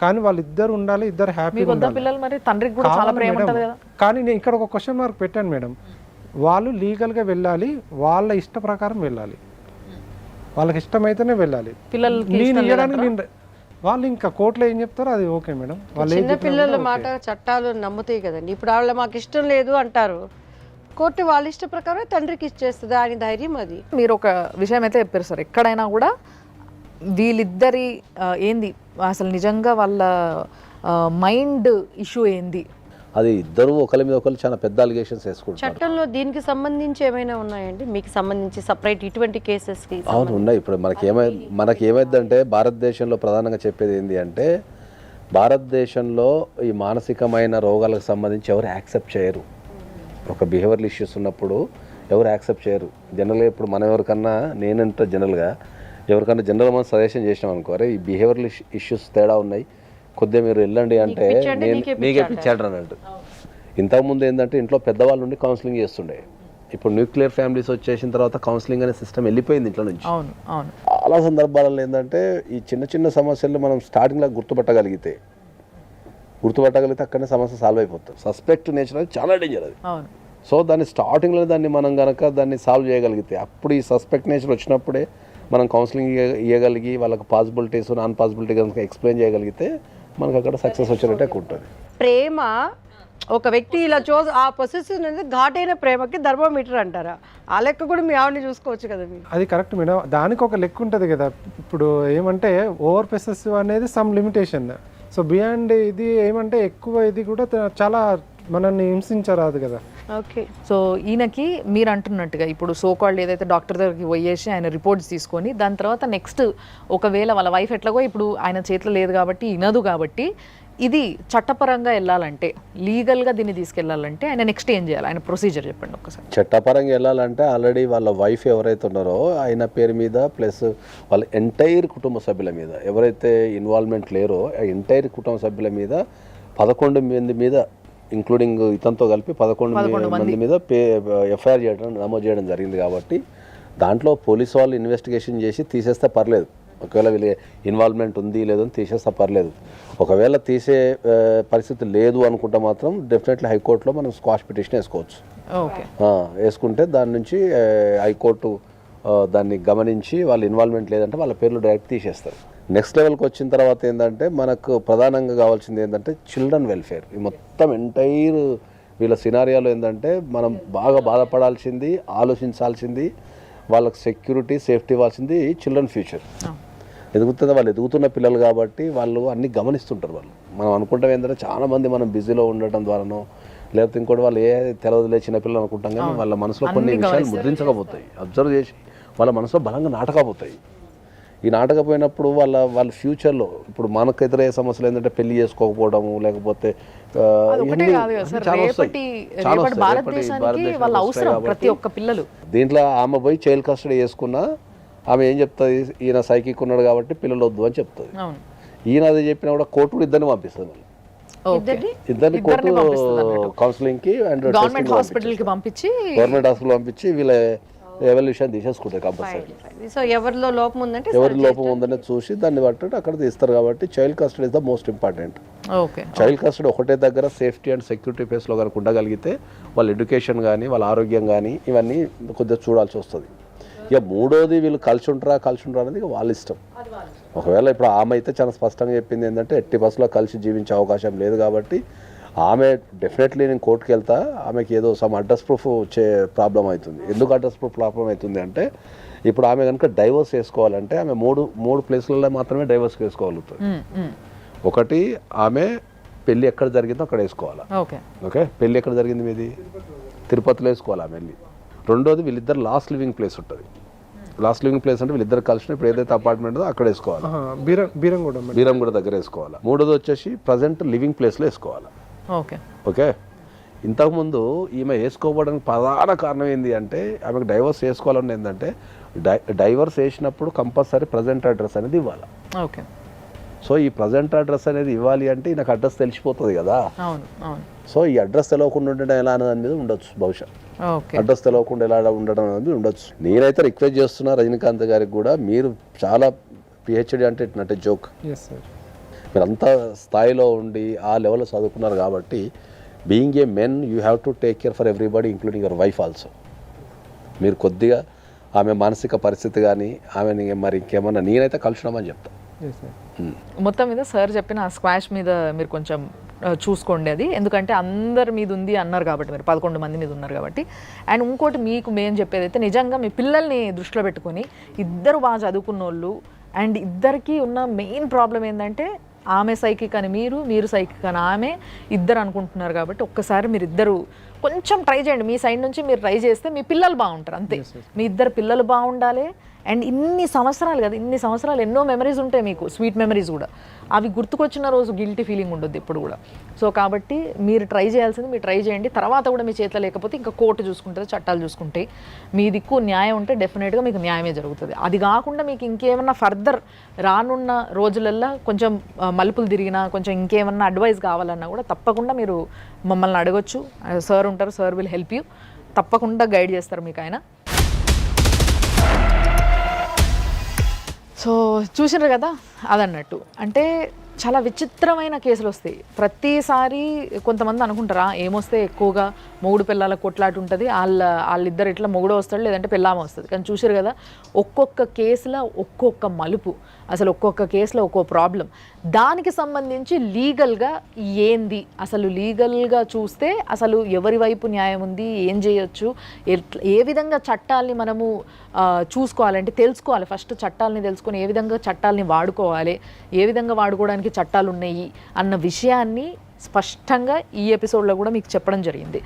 కానీ వాళ్ళు ఇద్దరు ఉండాలి, ఇద్దరు హ్యాపీగా ఉండాలి. పిల్లలు మరి తండ్రికి కూడా చాలా ప్రేమ ఉంటుంది కదా. కానీ నేను ఇక్కడ ఒక క్వశ్చన్ మార్క్ పెట్టాను మేడం, వాళ్ళు లీగల్గా వెళ్ళాలి, వాళ్ళ ఇష్ట ప్రకారం వెళ్ళాలి, వాళ్ళకి ఇష్టమైతేనే వెళ్ళాలి. నేను ఇవ్వడానికి నేను వాళ్ళు ఇంకా కోర్టులో ఏం చెప్తారో అది ఓకే మేడం. వాళ్ళు చిన్న పిల్లల మాట చట్టాలు నమ్ముతాయి కదండి. ఇప్పుడు వాళ్ళ మాకు ఇష్టం లేదు అంటారు, కోర్టు వాళ్ళ ఇష్ట ప్రకారం తండ్రికి ఇచ్చేస్తుంది, ఆయన ధైర్యం అది. మీరు ఒక విషయం అయితే చెప్పారు సార్, ఎక్కడైనా కూడా వీళ్ళిద్దరి ఏంది అసలు నిజంగా వాళ్ళ మైండ్ ఇష్యూ ఏంది, అది ఇద్దరు ఒకరి మీద ఒకరు చాలా పెద్ద అలిగేషన్స్ వేసుకుంటారు. చట్టంలో దీనికి సంబంధించి ఏమైనా ఉన్నాయండి మీకు సంబంధించి సపరేట్ ఇటువంటి కేసెస్కి? అవును ఉన్నాయి. ఇప్పుడు మనకేమైందంటే భారతదేశంలో ప్రధానంగా చెప్పేది ఏంటి అంటే, భారతదేశంలో ఈ మానసికమైన రోగాలకు సంబంధించి ఎవరు యాక్సెప్ట్ చేయరు. ఒక బిహేవియరల్ ఇష్యూస్ ఉన్నప్పుడు ఎవరు యాక్సెప్ట్ చేయరు. జనరల్గా ఇప్పుడు మనం ఎవరికన్నా, నేనంటే జనరల్గా ఎవరికన్నా జనరల్ మనం సజెషన్ చేసినాం అనుకో, అరే ఈ బిహేవియరల్ ఇష్యూస్ తేడా ఉన్నాయి, కొద్దిగా మీరు వెళ్ళండి అంటే నీకే పిచ్చాడు అన్నట్టు. ఇంతకుముందు ఏంటంటే ఇంట్లో పెద్దవాళ్ళు ఉండి కౌన్సిలింగ్ చేస్తుండే, ఇప్పుడు న్యూక్లియర్ ఫ్యామిలీస్ వచ్చేసిన తర్వాత కౌన్సిలింగ్ అనే సిస్టమ్ వెళ్ళిపోయింది ఇంట్లో నుంచి. చాలా సందర్భాలలో ఏంటంటే ఈ చిన్న చిన్న సమస్యలు మనం స్టార్టింగ్లో గుర్తుపట్టగలిగితే అక్కడనే సమస్య సాల్వ్ అయిపోతుంది. సస్పెక్ట్ నేచర్ అది చాలా డేంజర్ అది. సో దాన్ని స్టార్టింగ్లో దాన్ని మనం కనుక దాన్ని సాల్వ్ చేయగలిగితే, అప్పుడు ఈ సస్పెక్ట్ నేచర్ వచ్చినప్పుడే మనం కౌన్సిలింగ్ ఇవ్వగలిగి వాళ్ళకి పాసిబిలిటీస్ నాన్ పాసిబిలిటీ కనుక ఎక్స్ప్లెయిన్ చేయగలిగితే మనకు అక్కడ సక్సెస్ వచ్చినట్టే ఉంటుంది. ప్రేమ ఒక వ్యక్తి ఇలా ఆ పొసెసివ్ అనేది ఘాటైన ప్రేమకి థర్మోమీటర్ అంటారా? ఆ లెక్క కూడా మీ ఆవిడని చూసుకోవచ్చు కదా మీరు. అది కరెక్ట్ మేడం, దానికి ఒక లెక్క ఉంటుంది కదా. ఇప్పుడు ఏమంటే ఓవర్ పొసెసివ్ అనేది సమ్ లిమిటేషన్. సో బియాండ్ ఇది ఏమంటే ఎక్కువ ఇది కూడా చాలా మనల్ని హింసించరాదు కదా. ఓకే. సో ఈయనకి మీరు అంటున్నట్టుగా ఇప్పుడు సోకాల్డ్ ఏదైతే డాక్టర్ దగ్గరికి పోయేసి ఆయన రిపోర్ట్స్ తీసుకొని దాని తర్వాత నెక్స్ట్ ఒకవేళ వాళ్ళ వైఫ్ ఎట్లాగో ఇప్పుడు ఆయన చేతిలో లేదు కాబట్టి వినదు కాబట్టి ఇది చట్టపరంగా వెళ్ళాలంటే లీగల్గా దీన్ని తీసుకెళ్లాలంటే ఆయన నెక్స్ట్ ఏం చేయాలి, ఆయన ప్రొసీజర్ చెప్పండి ఒక్కసారి. చట్టపరంగా వెళ్ళాలంటే ఆల్రెడీ వాళ్ళ వైఫ్ ఎవరైతే ఉన్నారో ఆయన పేరు మీద ప్లస్ వాళ్ళ ఎంటైర్ కుటుంబ సభ్యుల మీద ఎవరైతే ఇన్వాల్వ్మెంట్ లేరో ఆ ఎంటైర్ కుటుంబ సభ్యుల మీద 11 మంది మీద ఇంక్లూడింగ్ ఇతనితో కలిపి 11 మంది మీద ఎఫ్ఐఆర్ నమోదు చేయడం జరిగింది. కాబట్టి దాంట్లో పోలీసు వాళ్ళు ఇన్వెస్టిగేషన్ చేసి తీసేస్తే పర్లేదు. ఒకవేళ వీళ్ళ ఇన్వాల్వ్మెంట్ ఉంది లేదని తీసేస్తే పర్లేదు. ఒకవేళ తీసే పరిస్థితి లేదు అనుకుంటే మాత్రం డెఫినెట్లీ హైకోర్టులో మనం స్క్వాష్ పిటిషన్ వేసుకోవచ్చు. ఓకే, వేసుకుంటే దాని నుంచి హైకోర్టు దాన్ని గమనించి వాళ్ళ ఇన్వాల్వ్మెంట్ లేదంటే వాళ్ళ పేర్లు డైరెక్ట్ తీసేస్తారు. నెక్స్ట్ లెవెల్కి వచ్చిన తర్వాత ఏంటంటే మనకు ప్రధానంగా కావాల్సింది ఏంటంటే చిల్డ్రన్ వెల్ఫేర్. ఈ మొత్తం ఎంటైర్ వీళ్ళ సినారియాలో ఏంటంటే మనం బాగా బాధపడాల్సింది, ఆలోచించాల్సింది, వాళ్ళకి సెక్యూరిటీ సేఫ్టీ ఇవ్వాల్సింది చిల్డ్రన్ ఫ్యూచర్. వాళ్ళు ఎదుగుతున్న పిల్లలు కాబట్టి వాళ్ళు అన్నీ గమనిస్తుంటారు. మనం అనుకుంటాం ఏంటంటే చాలామంది మనం బిజీలో ఉండటం ద్వారానో లేకపోతే ఇంకోటి వాళ్ళు తెలియదులే చిన్నపిల్లలు అనుకుంటాం కానీ వాళ్ళ మనసులో కొన్ని విషయాలు ముద్రించకపోతాయి, అబ్జర్వ్ చేసి వాళ్ళ మనసులో బలంగా నాటకపోతాయి. ఈ నాటకపోయినప్పుడు వాళ్ళ ఫ్యూచర్లో ఇప్పుడు మనకు ఎదురయ్యే సమస్యలు ఏంటంటే పెళ్లి చేసుకోకపోవడము లేకపోతే దీంట్లో ఆమె పోయి చైల్డ్ కస్టడీ చేసుకున్నా ఆమె ఏం చెప్తుంది, ఈయన సైకిక్ ఉన్నాడు కాబట్టి పిల్లలు వద్దు అని చెప్తుంది. ఈయన అది చెప్పినా కూడా కోర్టు కూడా ఇద్దరిని పంపిస్తుంది. ఇద్దరిని కోర్టు కౌన్సిలింగ్ కి అండ్ గవర్నమెంట్ హాస్పిటల్ కి పంపించి వీళ్ళ ఎవల్యూషన్ తీసేసుకుంటారు కంపల్సరీ. సో ఎవరిలో లోపం ఉందంటే ఎవరి లోపం ఉందని చూసి దాన్ని బట్టి అక్కడ తీస్తారు. కాబట్టి child custody is the most important. Child custody ఒకటే దగ్గర సేఫ్టీ అండ్ సెక్యూరిటీ ప్లేస్లో కనుక ఉండగలిగితే వాళ్ళ ఎడ్యుకేషన్ కానీ వాళ్ళ ఆరోగ్యం కానీ ఇవన్నీ కొద్దిగా చూడాల్సి వస్తుంది. ఇక మూడోది వీళ్ళు కలిసి ఉంటారా అనేది ఇక వాళ్ళ ఇష్టం. ఒకవేళ ఇప్పుడు ఆమె అయితే చాలా స్పష్టంగా చెప్పింది ఏంటంటే ఎట్టి బస్సులో కలిసి జీవించే అవకాశం లేదు కాబట్టి ఆమె డెఫినెట్లీ నేను కోర్టుకి వెళ్తా, ఆమెకి ఏదో సమ్ అడ్రస్ ప్రూఫ్ వచ్చే ప్రాబ్లం అవుతుంది. ఎందుకు అడ్రస్ ప్రూఫ్ ప్రాబ్లం అవుతుంది అంటే ఇప్పుడు ఆమె కనుక డైవర్స్ వేసుకోవాలంటే ఆమె మూడు ప్లేస్లలో మాత్రమే డైవర్స్ వేసుకోగలుగుతుంది. ఒకటి ఆమె పెళ్ళి ఎక్కడ జరిగిందో అక్కడ వేసుకోవాలా. ఓకే, పెళ్ళి ఎక్కడ జరిగింది మీది తిరుపతిలో వేసుకోవాలి ఆమె వెళ్ళి. రెండోది వీళ్ళిద్దరు లాస్ట్ లివింగ్ ప్లేస్ ఉంటుంది. లాస్ట్ లివింగ్ ప్లేస్ అంటే వీళ్ళిద్దరు కలిసిన ఇప్పుడు ఏదైతే అపార్ట్మెంట్ ఉందో అక్కడ వేసుకోవాలి, బీరంగూడ దగ్గర వేసుకోవాలి. మూడోది వచ్చేసి ప్రజెంట్ లివింగ్ ప్లేస్లో వేసుకోవాలి. ఓకే, ఇంతకుముందు ఈమె వేసుకోవడానికి ప్రధాన కారణం ఏంటి అంటే ఆమెకు డైవర్స్ వేసుకోవాలని ఏంటంటే డైవర్స్ వేసినప్పుడు కంపల్సరీ ప్రజెంట్ అడ్రస్ అనేది ఇవ్వాలి. ఓకే, సో ఈ ప్రజెంట్ అడ్రస్ అనేది ఇవ్వాలి అంటే నాకు అడ్రస్ తెలిసిపోతుంది కదా. సో ఈ అడ్రస్ తెలియకుండా ఉండడం ఎలా అనేది ఉండొచ్చు, బహుశా అడ్రస్ తెలియకుండా ఎలా ఉండడం అనేది ఉండొచ్చు. నేనైతే రిక్వెస్ట్ చేస్తున్నా రజనీకాంత్ గారికి కూడా, మీరు చాలా పిహెచ్డి అంటే ఇట్నంటే జోక్, మీరు అంత స్థాయిలో ఉండి ఆ లెవెల్లో చదువుకున్నారు కాబట్టి being a men you have to take care for everybody including your wife also. మీరు కొద్దిగా ఆమె మానసిక పరిస్థితి కానీ ఆమెని మరి ఇంకేమన్నా నేనైతే కలుషినామని చెప్తాను. మొత్తం మీద సార్ చెప్పిన ఆ స్క్వాష్ మీద మీరు కొంచెం చూసుకోండి అది, ఎందుకంటే అందరి మీద ఉంది అన్నారు కాబట్టి, మీరు 11 మంది మీద ఉన్నారు కాబట్టి. అండ్ ఇంకోటి మీకు మేము చెప్పేది అయితే నిజంగా మీ పిల్లల్ని దృష్టిలో పెట్టుకొని ఇద్దరు బాగా చదువుకున్న వాళ్ళు అండ్ ఇద్దరికి ఉన్న మెయిన్ ప్రాబ్లం ఏంటంటే ఆమె సైకిక్ అని మీరు సైకిక్ అని ఆమె ఇద్దరు అనుకుంటున్నారు కాబట్టి ఒక్కసారి మీరు ఇద్దరు కొంచెం ట్రై చేయండి. మీ సైడ్ నుంచి మీరు ట్రై చేస్తే మీ పిల్లలు బాగుంటారు అంతే. మీ ఇద్దరు పిల్లలు బాగుండాలి. అండ్ ఇన్ని సంవత్సరాలు కదా, ఇన్ని సంవత్సరాలు ఎన్నో మెమరీస్ ఉంటాయి మీకు, స్వీట్ మెమరీస్ కూడా. అవి గుర్తుకొచ్చిన రోజు గిల్టీ ఫీలింగ్ ఉండొద్దు ఇప్పుడు కూడా. సో కాబట్టి మీరు ట్రై చేయాల్సింది మీరు ట్రై చేయండి. తర్వాత కూడా మీ చేతిలో లేకపోతే ఇంకా కోర్టు చూసుకుంటుంది, చట్టాలు చూసుకుంటే. మీ దిక్కు న్యాయం ఉంటే డెఫినెట్గా మీకు న్యాయమే జరుగుతుంది. అది కాకుండా మీకు ఇంకేమన్నా ఫర్దర్ రానున్న రోజులల్లో కొంచెం మలుపులు తిరిగినా కొంచెం ఇంకేమన్నా అడ్వైస్ కావాలన్నా కూడా తప్పకుండా మీరు మమ్మల్ని అడగొచ్చు. సార్ ఉంటారు, సార్ విల్ హెల్ప్ యూ. తప్పకుండా గైడ్ చేస్తారు మీకు ఆయన. సో చూసినారు కదా, అదన్నట్టు అంటే చాలా విచిత్రమైన కేసులు వస్తాయి ప్రతిసారి. కొంతమంది అనుకుంటారా ఏమొస్తే ఎక్కువగా మొగుడు పిల్లల కొట్లాట ఉంటుంది, వాళ్ళిద్దరు ఇట్లా మొగుడు వస్తాడు లేదంటే పిల్లామ వస్తుంది. కానీ చూసారు కదా ఒక్కొక్క కేసులో ఒక్కొక్క మలుపు, అసలు ఒక్కొక్క కేసులో ఒక్కో ప్రాబ్లం. దానికి సంబంధించి లీగల్గా ఏంది, అసలు లీగల్గా చూస్తే అసలు ఎవరి వైపు న్యాయం ఉంది, ఏం చేయొచ్చు, ఏ విధంగా చట్టాలని మనము చూసుకోవాలంటే తెలుసుకోవాలి. ఫస్ట్ చట్టాలని తెలుసుకొని ఏ విధంగా చట్టాలని వాడుకోవాలి, ఏ విధంగా వాడుకోవడానికి చట్టాలు ఉన్నాయి అన్న విషయాన్ని స్పష్టంగా ఈ ఎపిసోడ్లో కూడా మీకు చెప్పడం జరిగింది.